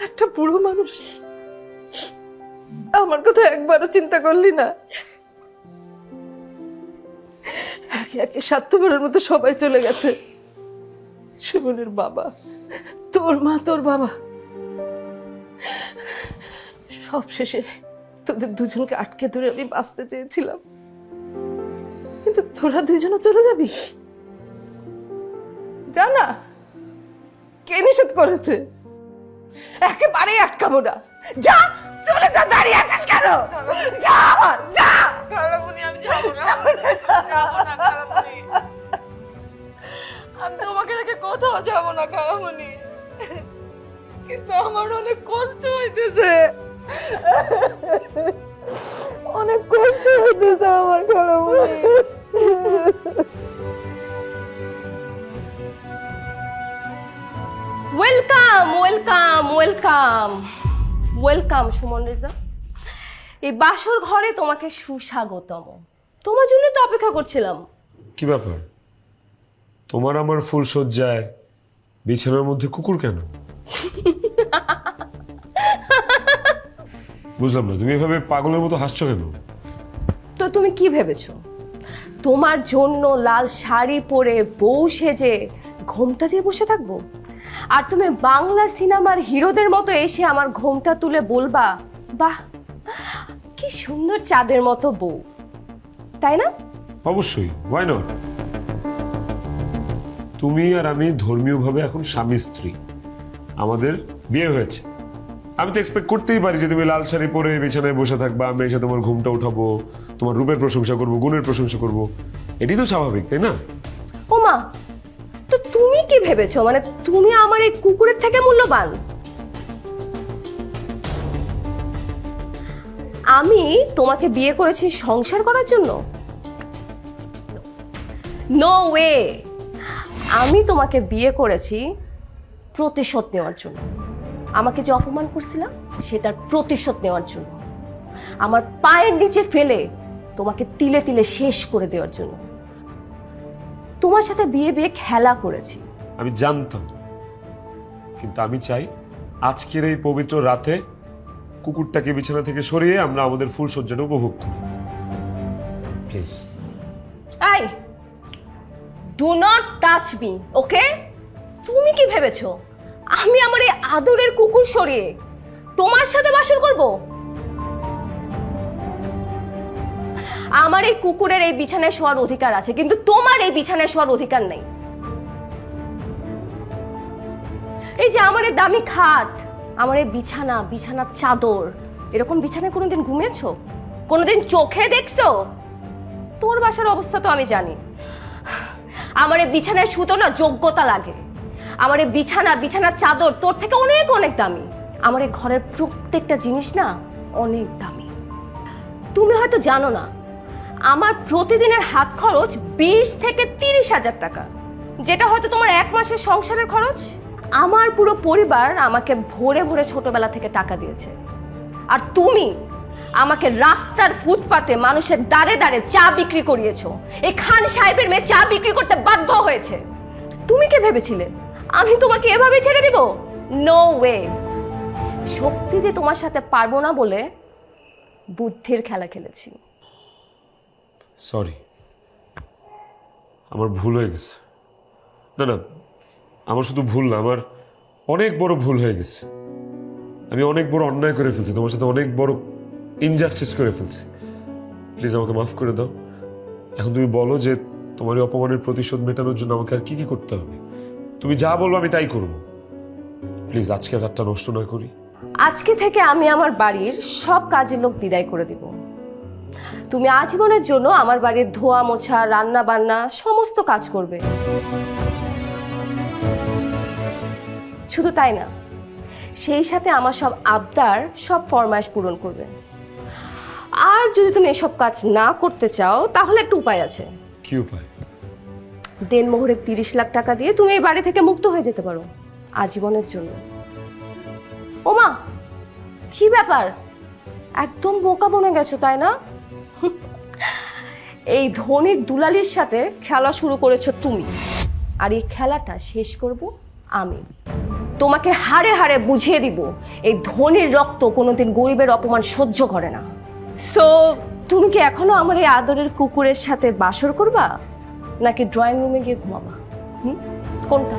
একটা বুড়ো মানুষ, আমার কথা একবারও চিন্তা করলি না? একে একে স্বার্থপরের মতো সবাই চলে গেছে। সুমনের বাবা, তোর মা, তোর বাবা, সব শেষে তোদের দুজনকে আটকে ধরে আমি বাঁচতে চেয়েছিলাম, কিন্তু তোরা দুইজনও চলে যাবি? জানা কে নিষেধ করেছে? একেবারেই আটকাবো না। যা, চলে যা। দাঁড়িয়ে আছিস কেন? যা, যা। খালামণি, আমি যাবো না, যাবো না খালামণি। আমি তোমাকে রেখে কোথাও যাব না খালামণি, কিন্তু আমার অনেক কষ্ট হইতেছে, অনেক কষ্ট হইতেছে আমার খালামণি। Welcome welcome welcome welcome Suman Reza. এই বাসর ঘরে তোমাকে সুস্বাগতম। তোমার জন্য তো অপেক্ষা করছিলাম। কি ব্যাপার, তোমার আমার ফুল সজ্জায় বিছানার মধ্যে কুকুর কেন? বুঝলাম না, তুমি এভাবে পাগলের মতো হাসছো কেন? তো তুমি কি ভেবেছো তোমার জন্য লাল শাড়ি পরে বউ সেজে ঘোমটা দিয়ে বসে থাকবো, আর তুমি বাংলা সিনেমার হিরোদের মতো এসে আমার ঘোমটা তুলে বলবা বাহ কি সুন্দর চাঁদের মতো বউ, তাই না? অবশ্যই, ওয়াই নট। তুমি আর আমি ধর্মীয়ভাবে এখন স্বামী স্ত্রী, আমাদের বিয়ে হয়েছে। আমি তো এক্সপেক্ট করতেই পারি যে তুমি লাল শাড়ি পরে বিছানায় বসে থাকবা, আমি এসে তোমার ঘুমটা উঠাবো, তোমার রূপের প্রশংসা করবো, গুণের প্রশংসা করবো। এটাই তো স্বাভাবিক, তাই না? ওমা, তো তুমি কি ভেবেছো মানে তুমি আমার এই কুকুরের থেকে মূল্যবান? আমি তোমাকে বিয়ে করেছি সংসার করার জন্য? No way. আমি তোমাকে বিয়ে করেছি প্রতিশোধ নেওয়ার জন্য। আমাকে যে অপমান করছিলাম সেটার প্রতিশোধ নেওয়ার জন্য, আমার পায়ের নিচে ফেলে তোমাকে তিলে তিলে শেষ করে দেওয়ার জন্য। তোমার সাথে বিয়ে বিয়ে খেলা করেছি। আমি জানতাম, কিন্তু আমি চাই আজকের এই পবিত্র রাতে কুকুরটাকে বিছানা থেকে সরিয়ে আমরা আমাদের ফুল সজ্জাটা উপভোগ করি, please. I do not touch me, okay? তুমি কি ভেবেছো আমি আমার এই আদরের কুকুর সরিয়ে তোমার সাথে বাসর করব? আমার এই কুকুরের এই বিছানায় শোয়ার অধিকার আছে, কিন্তু তোমার এই বিছানায় শোয়ার অধিকার নেই। এই যে আমার এই দামি খাট, আমার এই বিছানা, বিছানার চাদর, এরকম বিছানায় কোনোদিন ঘুমিয়েছো? কোনোদিন চোখে দেখছো? তোর বাসার অবস্থা তো আমি জানি। আমার এই বিছানায় শুতো না যোগ্যতা লাগে। আমার এই বিছানা, বিছানার চাদর তোর থেকে অনেক অনেক দামি। আমার এই ঘরের প্রত্যেকটা জিনিস না অনেক দামি। তুমি হয়তো জানো না, আমার প্রতিদিনের হাত খরচ 20 থেকে 30,000 টাকা, যেটা হয়তো তোমার এক মাসের সংসারের খরচ। আমার পুরো পরিবার আমাকে ভোরে ভোরে ছোটবেলা থেকে টাকা দিয়েছে, আর তুমি আমাকে রাস্তার ফুটপাতে মানুষের দাঁড়ে দাঁড়ে চা বিক্রি করিয়েছো। এই খান সাহেবের মেয়ে চা বিক্রি করতে বাধ্য হয়েছে। তুমি কি ভেবেছিলে আমি তোমাকে এভাবে ছেড়ে দিব? No way. শক্তি দিয়ে তোমার সাথে পারবো না বলে বুদ্ধির খেলা খেলেছি। সরি, আমার ভুল হয়ে গেছে। না না, আমার শুধু ভুল না, আমার অনেক বড় ভুল হয়ে গেছে। আমি অনেক বড় অন্যায় করে ফেলছি, তোমার সাথে অনেক বড় ইনজাস্টিস করে ফেলছি। প্লিজ আমাকে মাফ করে দাও। এখন তুমি বলো যে তোমার এই অপমানের প্রতিশোধ মেটানোর জন্য আমাকে আর কি কি করতে হবে? তুমি যা বলবো আমি তাই করবো। প্লিজ আজকে রাতটা নষ্ট না করি। আজকে থেকে আমি আমার বাড়ির সব কাজের লোক বিদায় করে দিব। তুমি আজীবনের জন্য আমার বাড়ির ধোয়া মোছা, রান্না বান্না সমস্ত কাজ করবে। শুধু তাই না, সেই সাথে আমার সব আবদার, সব ফরমাইশ পূরণ করবে। আর যদি তুমি এসব কাজ না করতে চাও তাহলে একটা উপায় আছে। কি উপায়? দেনমোহরে 30 লাখ টাকা দিয়ে তুমি এই বাড়ি থেকে মুক্ত হয়ে যেতে পারো আজীবনের জন্য। ওমা, কি ব্যাপার, একদম বোকা বনে গেছো তাই না? এই ধনির দুলালির সাথে খেলা শুরু করেছো তুমি, আর এই খেলাটা শেষ করব আমি। তোমাকে হাড়ে হাড়ে বুঝিয়ে দিব এই ধনির রক্ত কোনোদিন গরিবের অপমান সহ্য করে না। সো তুমি কি এখনো আমার এই আদরের কুকুরের সাথে বাসর করবা, নাকি ড্রয়িং রুমে গিয়ে ঘুমাবা? কোনটা?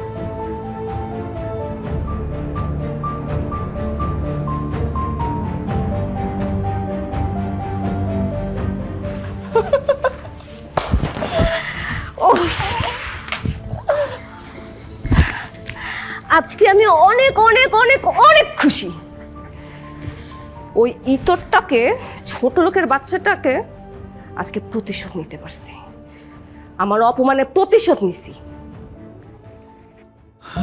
আজকে আমি অনেক অনেক অনেক অনেক খুশি। ওই ইতরটাকে, ছোট লোকের বাচ্চাটাকে আজকে প্রতিশোধ নিতে পারছি। আমার অপমানের প্রতিশোধ নিছি। এই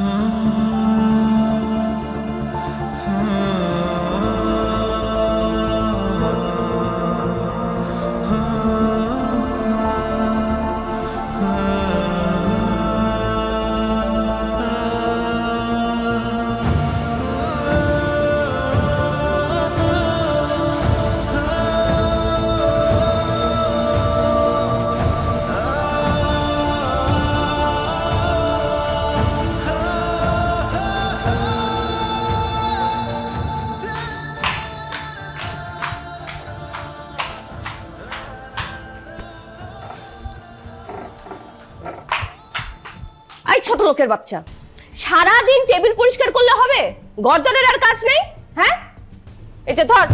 ছোট লোকের বাচ্চা, সারাদিন টেবিল পরিষ্কার করলে হবে? গর্দনের আর কাজ নেই? হ্যাঁ, এই যে ধর,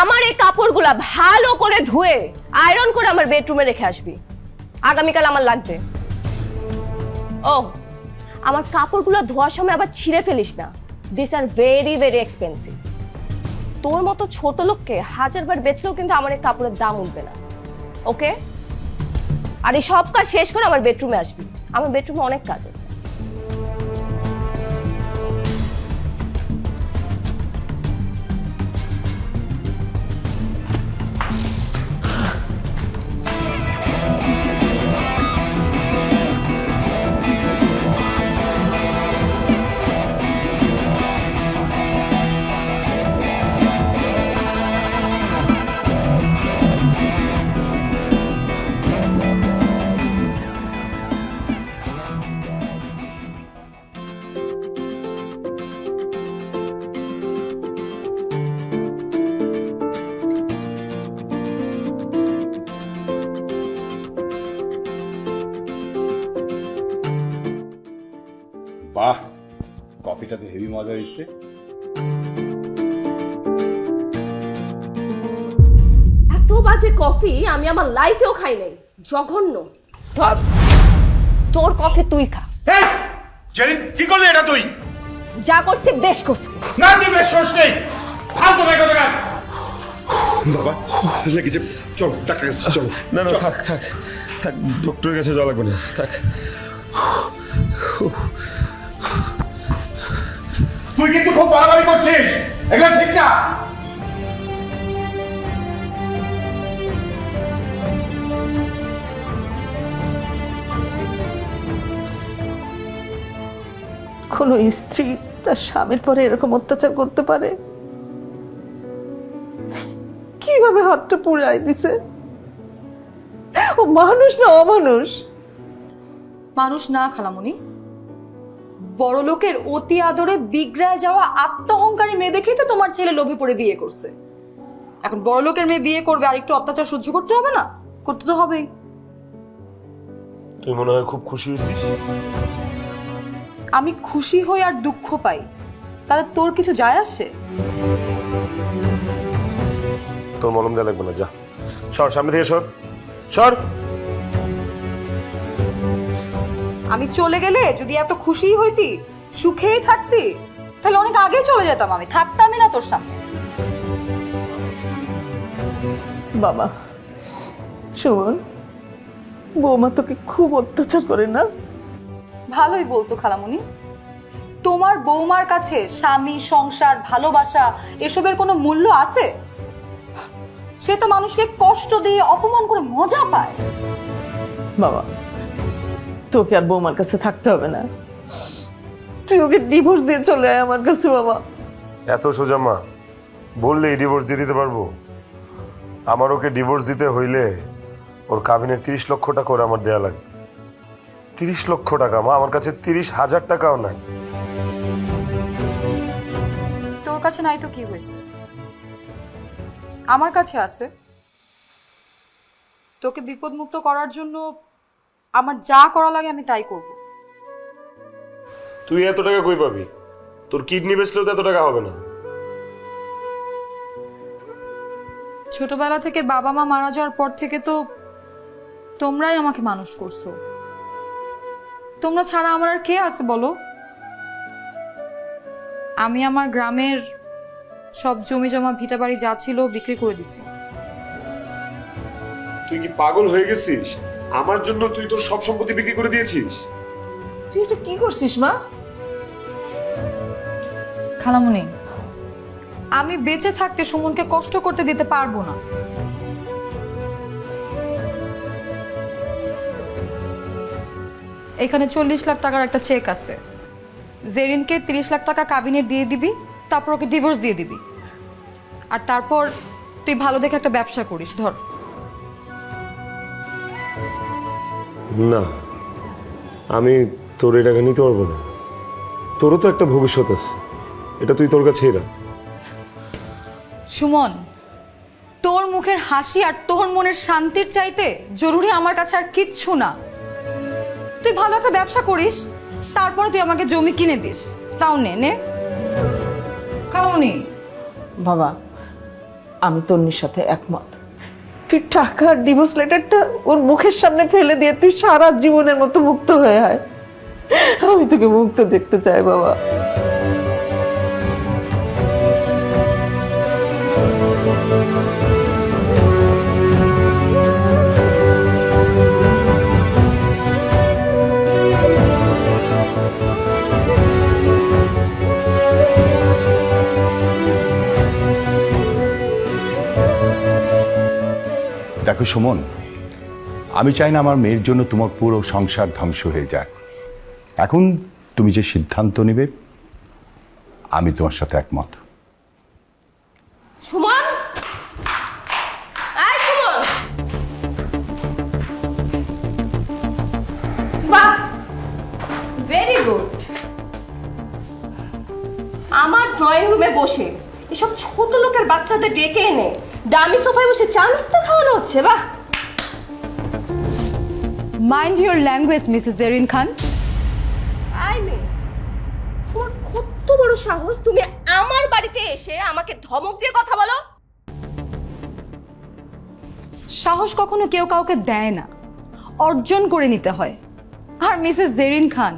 আমার এই কাপড়গুলা ভালো করে ধুয়ে আয়রন করে আমার বেডরুমে রেখে আসবি, আগামীকাল আমার লাগবে। ও, আমার কাপড়গুলো ধোয়ার সময় আবার ছিঁড়ে ফেলিস না, this are very very expensive. তোর মতো ছোট লোককে হাজারবার বেচলেও কিন্তু আমার এই কাপড়ের দাম উঠবে না, ওকে? আর এই সব কাজ শেষ করে আমার বেডরুমে আসবি, আমার বেডরুমে অনেক কাজ আছে। বাহ, কফিটা তো হেভি মজা হয়েছে। এত বাজে কফি আমি আমার লাইফেও খাই নাই, জঘন্য। ধর, তোর কফি তুই খা। জেরিন, কি করলি এটা তুই? যা করছি বেশ করছি। না, তুই বেশ করছিস নেই। ফালতু বের করে গেল। বাবা লেগেছে, চল ডাক্তার কাছে চল। না না, থাক থাক থাক, ডক্টরের কাছে যাওয়া লাগবে না, থাক। তুই কিন্তু খুব বাড়াবাড়ি করছিস, এগুলো ঠিক না। কোনো স্ত্রী তার স্বামীর পরে এরকম অত্যাচার করতে পারে? কিভাবে হাতটা পুড়াই দিছে? ও মানুষ না অমানুষ? মানুষ না খালামণি, বড় লোকের অতি আদরে বিগড়ায় যাওয়া আত্মহংকারী মেয়ে দেখেই তো তোমার ছেলে লোভে পড়ে বিয়ে করছে। এখন বড় লোকের মেয়ে বিয়ে করবে আর একটু অত্যাচার সহ্য করতে হবে না? করতে তো হবেই। তুই মনে হয় খুব খুশি হয়েছিস। আমি খুশি হই আর দুঃখ পাই, তাহলে তোর কিছু যায় আসে? তোর মলম দেওয়া লাগবে না, যা সর, সামনে থেকে সর, সর। আমি চলে গেলে যদি এত খুশি হইতি, সুখেই থাকতি, তাহলে অনেক আগে চলে যেতাম, আমি থাকতামই না তোর সামনে। বাবা শোন, বৌমা তোকে খুব অত্যাচার করে না? ভালোই বলছো খালামণি। তোমার বৌমার কাছে স্বামী, সংসার, ভালোবাসা এসবের কোনো মূল্য আছে? সে তো মানুষকে কষ্ট দিয়ে অপমান করে মজা পায়। বাবা, তোকে আর বৌমার কাছে থাকতে হবে না, তুই ওকে ডিভোর্স দিয়ে চলে আয় আমার কাছে। বাবা এত সোজা মা, বললেই ডিভোর্স দিয়ে দিতে পারবো? আমার ওকে ডিভোর্স দিতে হইলে ওর কাবিনের 30 লক্ষ টাকা ওর আমার দেয়া লাগবে। 30 লক্ষ টাকা মা, আমার কাছে 30,000 টাকাও নাই। তোর কাছে নাই তো কি হয়েছে, আমার কাছে আছে। তোকে বিপদমুক্ত করার জন্য আমার যা করা লাগে আমি তাই করব। তুই এত টাকা কই পাবি? তোর কিডনি বেচলেও তো এত টাকা হবে না। ছোটবেলা থেকে বাবা মা মারা যাওয়ার পর থেকে তো তোমরাই আমাকে মানুষ করছো। তোমরা ছাড়া আমার আর কে আছে বলো? আমি আমার গ্রামের সব জমি জমা ভিটা বাড়ি যা ছিল বিক্রি করে দিছি। তুই কি পাগল হয়ে গেছিস? আমার জন্য তুই তোর সব সম্পত্তি বিক্রি করে দিয়েছিস? তুই এটা কি করছিস মা? খালামুনি, আমি বেঁচে থাকতে সুমনকে কষ্ট করতে দিতে পারবো না। এখানে 40 লাখ টাকার একটা চেক আছে। জেরিনকে 30 লাখ টাকা কাবিনে দিয়ে দিবি, তারপর ওকে ডিভোর্স দিয়ে দিবি। আর তারপর তুই ভালো দেখে একটা ব্যবসা করিস, ধর। না, আমি তোর এই টাকা নিতে পারবো না। তোরও তো একটা ভবিষ্যৎ আছে, এটা তুই তোর কাছেই রাখ। সুমন, তোর মুখের হাসি আর তোর মনের শান্তির চাইতে জরুরি আমার কাছে আর কিচ্ছু না। তুই ভালো একটা ব্যবসা করিস, তারপরে তুই আমাকে জমি কিনে দিস, তাও নে নে। খালামুনি, বাবা, আমি তন্নির সাথে একমত। তুই টাকার ডিভোর্স লেটারটা ওর মুখের সামনে ফেলে দিয়ে তুই সারা জীবনের মতো মুক্ত হয়ে আয়। আমি তোকে মুক্ত দেখতে চাই বাবা। দেখো সুমন, আমি চাই না আমার মেয়ের জন্য তোমার পুরো সংসার ধ্বংস হয়ে যায়। এখন তুমি যে সিদ্ধান্ত নেবে, আমি তোমার সাথে একমত। সুমন, আয় সুমন। বাহ, ভেরি গুড। আমার ড্রয়িং রুমে বসে এসব ছোট লোকের বাচ্চাদের ডেকে এনে দামি সোফায় বসে চা নাস্তা খাওয়ানো হচ্ছে। বাহ। Mind your language Mrs Zerin Khan. আই মেয়ে, তোমার কত বড় সাহস, তুমি আমার বাড়িতে এসে আমাকে ধমক দিয়ে কথা বলো? সাহস কখনো কেউ কাউকে দেয় না, অর্জন করে নিতে হয়। আর মিসেস জেরিন খান,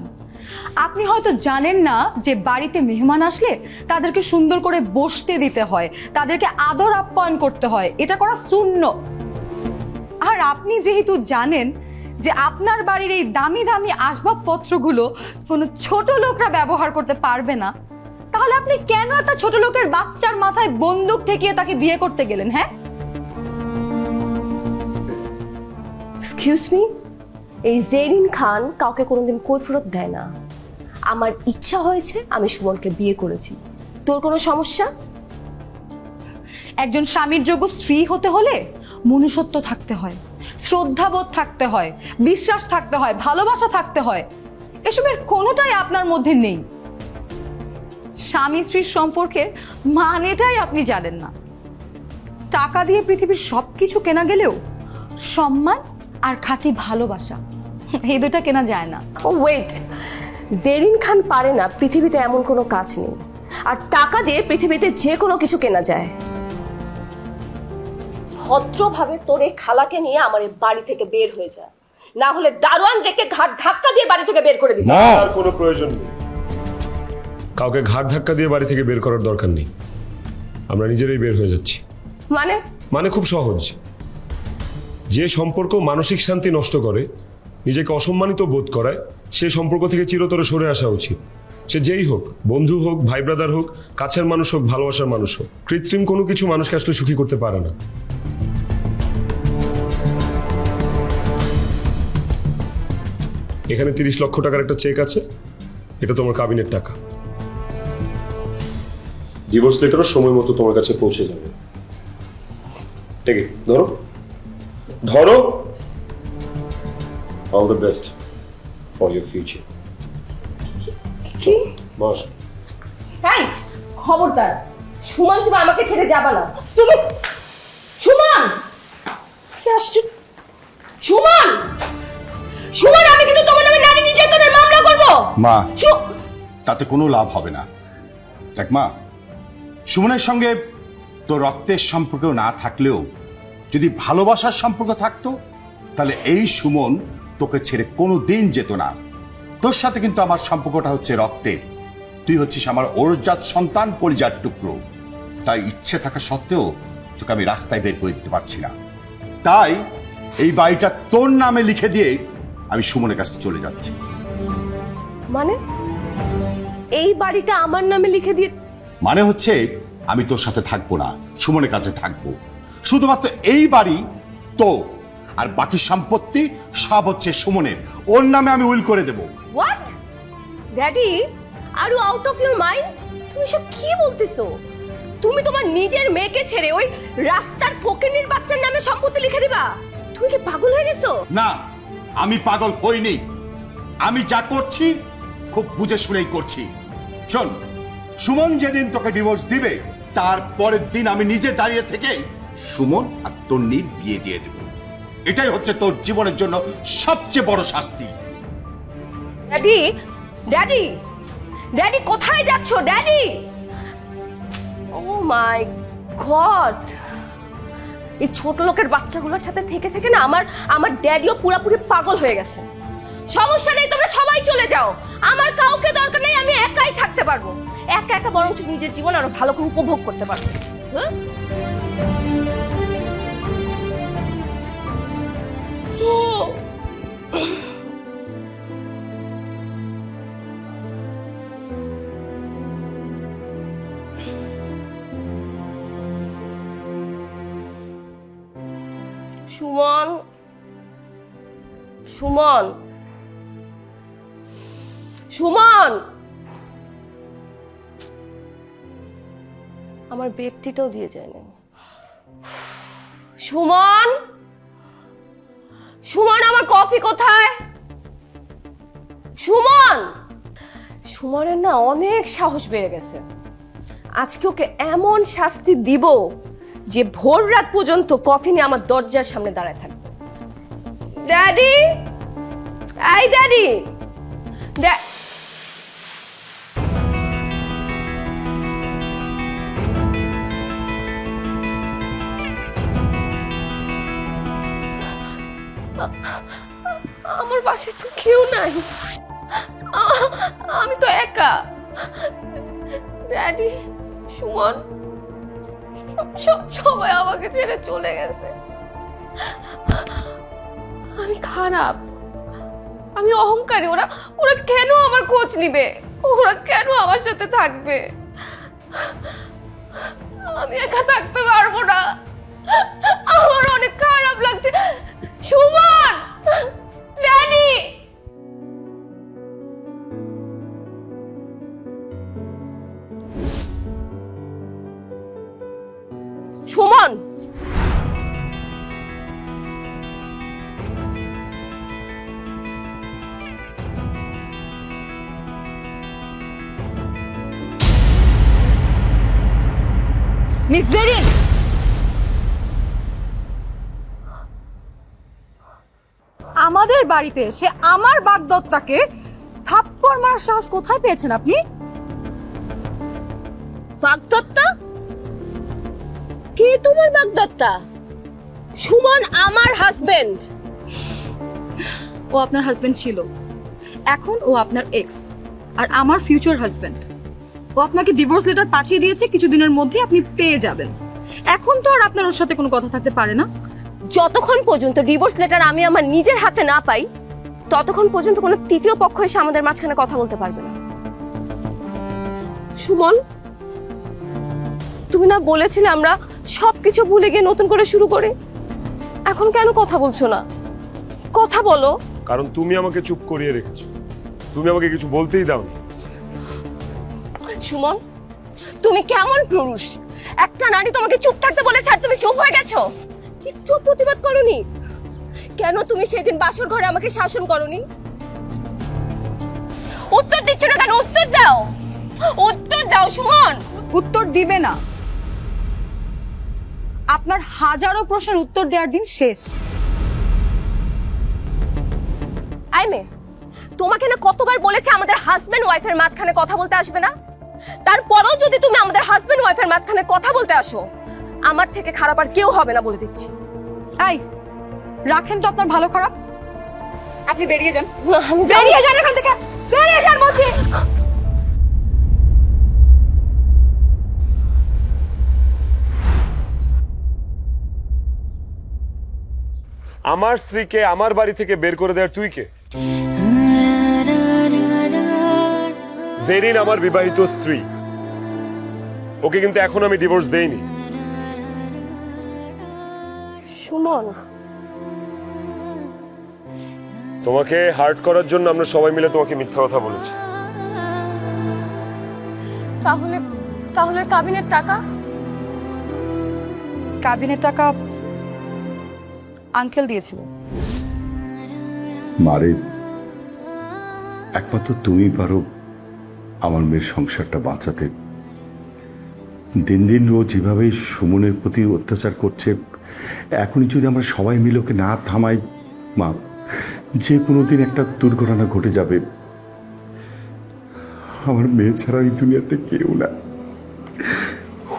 আপনি হয়তো জানেন না যে বাড়িতে মেহমান আসলে তাদেরকে সুন্দর করে বসতে দিতে হয়, তাদেরকে আদর আপ্যায়ন করতে হয়, এটা করা সুন্নত। আর আপনি যেহেতু জানেন যে আপনার বাড়ির এই দামি দামি আসবাবপত্রগুলো কোনো ছোট লোকরা ব্যবহার করতে পারবে না, তাহলে আপনি কেন একটা ছোট লোকের বাচ্চার মাথায় বন্দুক ঠেকিয়ে তাকে বিয়ে করতে গেলেন? হ্যাঁ, এক্সকিউজ মি, এই জেরিন খান কাউকে কোনোদিন কৈফিয়ত দেয় না। আমার ইচ্ছা হয়েছে, আমি সুমনকে বিয়ে করেছি। তোর কোনো সমস্যা? একজন স্বামীর যোগ্য স্ত্রী হতে হলে মনুষ্যত্ব থাকতে হয়, শ্রদ্ধাবোধ থাকতে হয়, বিশ্বাস থাকতে হয়, ভালোবাসা থাকতে হয়। এসবের কোনোটাই আপনার মধ্যে নেই। স্বামী স্ত্রীর সম্পর্কের মানেটাই আপনি জানেন না। টাকা দিয়ে পৃথিবীর সবকিছু কেনা গেলেও সম্মান আর খাঁটি ভালোবাসা, এই দুটা কেনা যায় না। ও ওয়েট, জেরিন খান পারে না পৃথিবীতে এমন কোনো কাজ নেই, আর টাকা দিয়ে পৃথিবীতে যে কোনো কিছু কেনা যায়। ভদ্রভাবে তোর এই খালাকে নিয়ে আমার এই বাড়ি থেকে বের হয়ে যা, না হলে দারোয়ান ডেকে ঘাট ধাক্কা দিয়ে বাড়ি থেকে বের করে দিবি। আর কোনো প্রয়োজন নেই, কাউকে ঘাট ধাক্কা দিয়ে বাড়ি থেকে বের করার দরকার নেই। আমরা নিজেরাই বের হয়ে যাচ্ছি। মানে খুব সহজ। যে সম্পর্ক মানসিক শান্তি নষ্ট করে, নিজেকে অসম্মানিত বোধ করায়, সেই সম্পর্ক থেকে চিরতরে সরে আসা উচিত। সে যেই হোক, বন্ধু হোক, ভাই ব্রাদার হোক, কাছের মানুষ হোক, ভালোবাসার মানুষ হোক। কৃত্রিম কোনো কিছু মানুষকে আসলে সুখী করতে পারে না। এখানে 30 লক্ষ টাকার একটা চেক আছে, এটা তোমার কাবিনের টাকা। ডিভোর্স লেটারও সময় মতো তোমার কাছে পৌঁছে যাবে। ঠিক আছে, ধরো ধরো। All the best for your future. কি? বস। এই, খবরদার, সুমন তুমি আমাকে ছেড়ে যাবা না। তুমি সুমন, কি আশ্চর্য! সুমন, সুমন, আমি কিন্তু তোমার নামে নারী নির্যাতনের মামলা করব। মা, তাতে কোনো লাভ হবে না। দেখ মা, সুমনের সঙ্গে তোর রক্তের সম্পর্ক না থাকলেও যদি ভালোবাসার সম্পর্ক থাকতো, তাহলে এই সুমন তোকে ছেড়ে কোনো দিন যেত না। তোর সাথে কিন্তু আমার সম্পর্কটা হচ্ছে রক্তের। তুই হচ্ছিস আমার ওরজাত সন্তান, কলিজার টুকরো। তাই ইচ্ছে থাকা সত্ত্বেও তোকে আমি রাস্তায় বের করে দিতে পারছি না। তাই এই বাড়িটা তোর নামে লিখে দিয়ে আমি সুমনের কাছে চলে যাচ্ছি। মানে এই বাড়িটা আমার নামে লিখে দিয়ে? মানে হচ্ছে আমি তোর সাথে থাকবো না, সুমনের কাছে থাকবো। শুধুমাত্র এই বাড়ি তো, আর বাকি সম্পত্তি সব হচ্ছে সুমনের, ওর নামে আমি উইল করে দেব। What daddy, are you out of your mind? তুমি সব কি বলতেছো? তুমি তোমার নিজের মেয়েকে ছেড়ে ওই রাস্তার ফকিনীর বাচ্চার নামে সম্পত্তি লিখে দিবা? তুমি কি পাগল হয়ে গেছো? না, আমি পাগল হইনি। আমি যা করছি খুব বুঝে শুনেই করছি। শোন, সুমন যেদিন তোকে ডিভোর্স দিবে তার পরের দিন আমি নিজে দাঁড়িয়ে থেকে সুমন আর তন্নির বিয়ে দিয়ে দেব। এটাই হচ্ছে তোর জীবনের জন্য সবচেয়ে বড় শাস্তি। ড্যাডি, ড্যাডি, ড্যাডি কোথায় যাচ্ছো ড্যাডি? ও মাই গড, এই ছোট লোকের বাচ্চাগুলোর সাথে থেকে থেকে না আমার ড্যাডিও পুরোপুরি পাগল হয়ে গেছে। সমস্যা নেই, তোমরা সবাই চলে যাও, আমার কাউকে দরকার নেই, আমি একাই থাকতে পারবো। একা একা বরঞ্চ নিজের জীবন আরো ভালো করে উপভোগ করতে পারবো। হ্যাঁ? সুমন, সুমন, সুমন, আমার বেডটিটাও দিয়ে যায় না। সুমন, সুমন, আমার কফি কোথায়? সুমন, সুমনের না অনেক সাহস বেড়ে গেছে। আজকে ওকে এমন শাস্তি দিব যে ভোর রাত পর্যন্ত কফি নিয়ে আমার দরজার সামনে দাঁড়ায় থাকবে। ড্যাডি, এই ড্যাডি, আমার বাসায় তো কেউ নাই, আমি তো একা। ড্যাডি, সুমন, সবাই আমাকে ছেড়ে চলে গেছে। আমি খারাপ, আমি অহংকারী। ওরা ওরা কেন আমার খোঁজ নিবে? ওরা কেন আমার সাথে থাকবে? আমি একা থাকতে পারবো না, আমার অনেক খারাপ লাগছে। সুমন, ড্যাডি, সুমন, মিস জেরিন, আমাদের বাড়িতে এসে আমার বাগদত্তাকে থাপ্পড় মারার সাহস কোথায় পেয়েছেন আপনি? বাগদত্তা? কে তোমার বাগদত্তা? সুমন আমার হাজবেন্ড। ও আপনার হাজবেন্ড ছিল, এখন ও আপনার এক্স আর আমার ফিউচার হাজবেন্ড। ও আপনাকে ডিভোর্স লেটার পাঠিয়ে দিয়েছে, কিছুদিনের মধ্যে আপনি পেয়ে যাবেন। এখন তো আর আপনার ওর সাথে কোনো কথা থাকতে পারে না। যতক্ষণ পর্যন্ত ডিভোর্স লেটার আমি আমার নিজের হাতে না পাই, ততক্ষণ পর্যন্ত কোনো তৃতীয় পক্ষ এসে আমাদের মাঝখানে কথা বলতে পারবে না। সুমন, তুমি না বলেছিলে আমরা সবকিছু ভুলে গিয়ে নতুন করে শুরু করি? এখন কেন কথা বলছো না? কথা বলো। কারণ তুমি আমাকে চুপ করিয়ে রেখেছো, তুমি আমাকে কিছু বলতেই দাও না। সুমন, তুমি কেমন পুরুষ? একটা নারী তোমাকে চুপ থাকতে বলেছে আর তুমি চুপ হয়ে গেছো, একটু প্রতিবাদ করোনি কেন? তুমি সেদিন বাসর ঘরে আমাকে শাসন করোনি? উত্তর দিচ্ছ না কেন? উত্তর দাও, উত্তর দাও সুমন। উত্তর দিবে না, আপনার হাজারো প্রশ্নের উত্তর দেওয়ার দিন শেষ। আইমে, তোমাকে না কতবার বলেছে আমাদের হাজবেন্ড ওয়াইফের মাঝখানে কথা বলতে আসবে না? তারপরেও যদি তুমি আমাদের হাজবেন্ড ওয়াইফের মাঝখানে কথা বলতে আসো, আমার থেকে খারাপ আর কেউ হবে না বলে দিচ্ছি। এই রাখেন তো আপনার ভালো খারাপ, আপনি বেরিয়ে যান। বেরিয়ে যান এখান থেকে, বেরিয়ে যান বলছি। আমার স্ত্রীকে আমার বাড়ি থেকে বের করে দেওয়ার তুই কে? জেরিন আমার বিবাহিত স্ত্রী, ওকে কিন্তু এখন আমি ডিভোর্স দেইনি। সুমন, তোমাকে হার্ট করার জন্য আমরা সবাই মিলে তোমাকে মিথ্যা কথা বলেছি। তাহলে তাহলে কাবিনের টাকা? কাবিনের টাকা আঙ্কেল দিয়েছিল। মারে, একমাত্র তুমি পারো আমার মেয়ের সংসারটা বাঁচাতে। দিন দিন ও যেভাবে সুমনের প্রতি অত্যাচার করছে, এখনই যদি আমরা সবাই মিলে ওকে না থামাই, মা, যে কোনো দিন একটা দুর্ঘটনা ঘটে যাবে। আমার মেয়ে ছাড়া এই দুনিয়াতে কেউ না।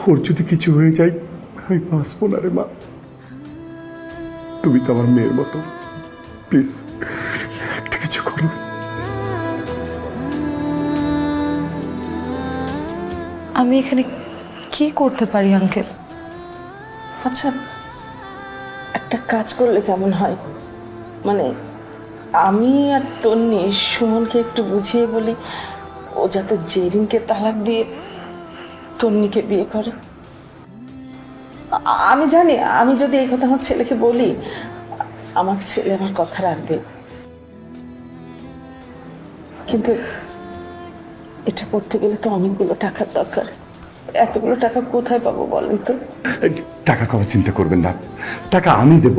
ওর যদি কিছু হয়ে যায় আমি বাঁচবো না রে মা। তুমি তো আমার মেয়ের মতো, প্লিজ একটা কিছু করো। আমি এখানে কি করতে পারি আঙ্কেল? আচ্ছা, একটা কাজ করলে কেমন হয়? মানে আমি আর তন্নি সুমনকে একটু বুঝিয়ে বলি, ও যাতে জেরিনকে তালাক দিয়ে তন্নিকে বিয়ে করে। আমি জানি আমি যদি এই কথা আমার ছেলেকে বলি, আমার ছেলে আমার কথা রাখবে, কিন্তু এটা করতে গেলে তো অনেকগুলো টাকার দরকার। এতগুলো টাকা কোথায় পাবো বলেন তো? টাকার কথা চিন্তা করবেন না, টাকা আমি দেব।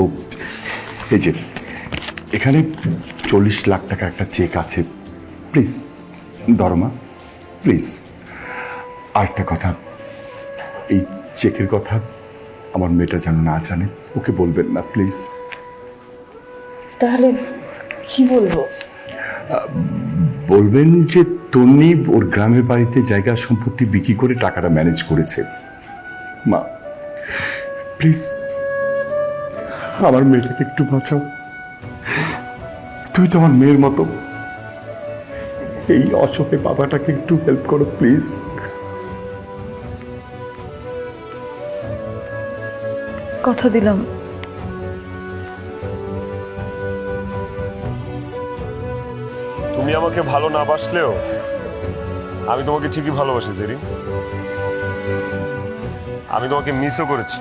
এই যে এখানে 40 লাখ টাকা একটা চেক আছে, প্লিজ ধরো মা, প্লিজ। আরেকটা কথা, এই চেকের কথা আমার মেয়েটা যেন না জানে, ওকে বলবেন না প্লিজ। তাহলে কি বলবো? বলবেন যে তন্নি ওর গ্রামের বাড়িতে জায়গা সম্পত্তি বিক্রি করে টাকাটা ম্যানেজ করেছে। মা প্লিজ আমার মেয়েটাকে একটু বাঁচাও। তুই তো আমার মেয়ের মতো, এই অসহায় বাবাটাকে একটু হেল্প করো প্লিজ। কথা দিলাম। তুমি আমাকে ভালো না বাসলেও আমি তোমাকে ঠিকই ভালোবাসি জেরিন। আমি তোমাকে মিসও করেছি,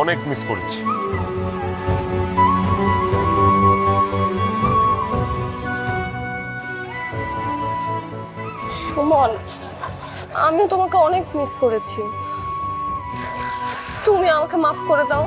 অনেক মিস করেছি। সুমন, আমি তোমাকে অনেক মিস করেছি। তুমি আমাকে মাফ করে দাও।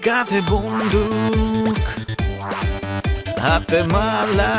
কাঁধে বন্দুক, হাতে মালা,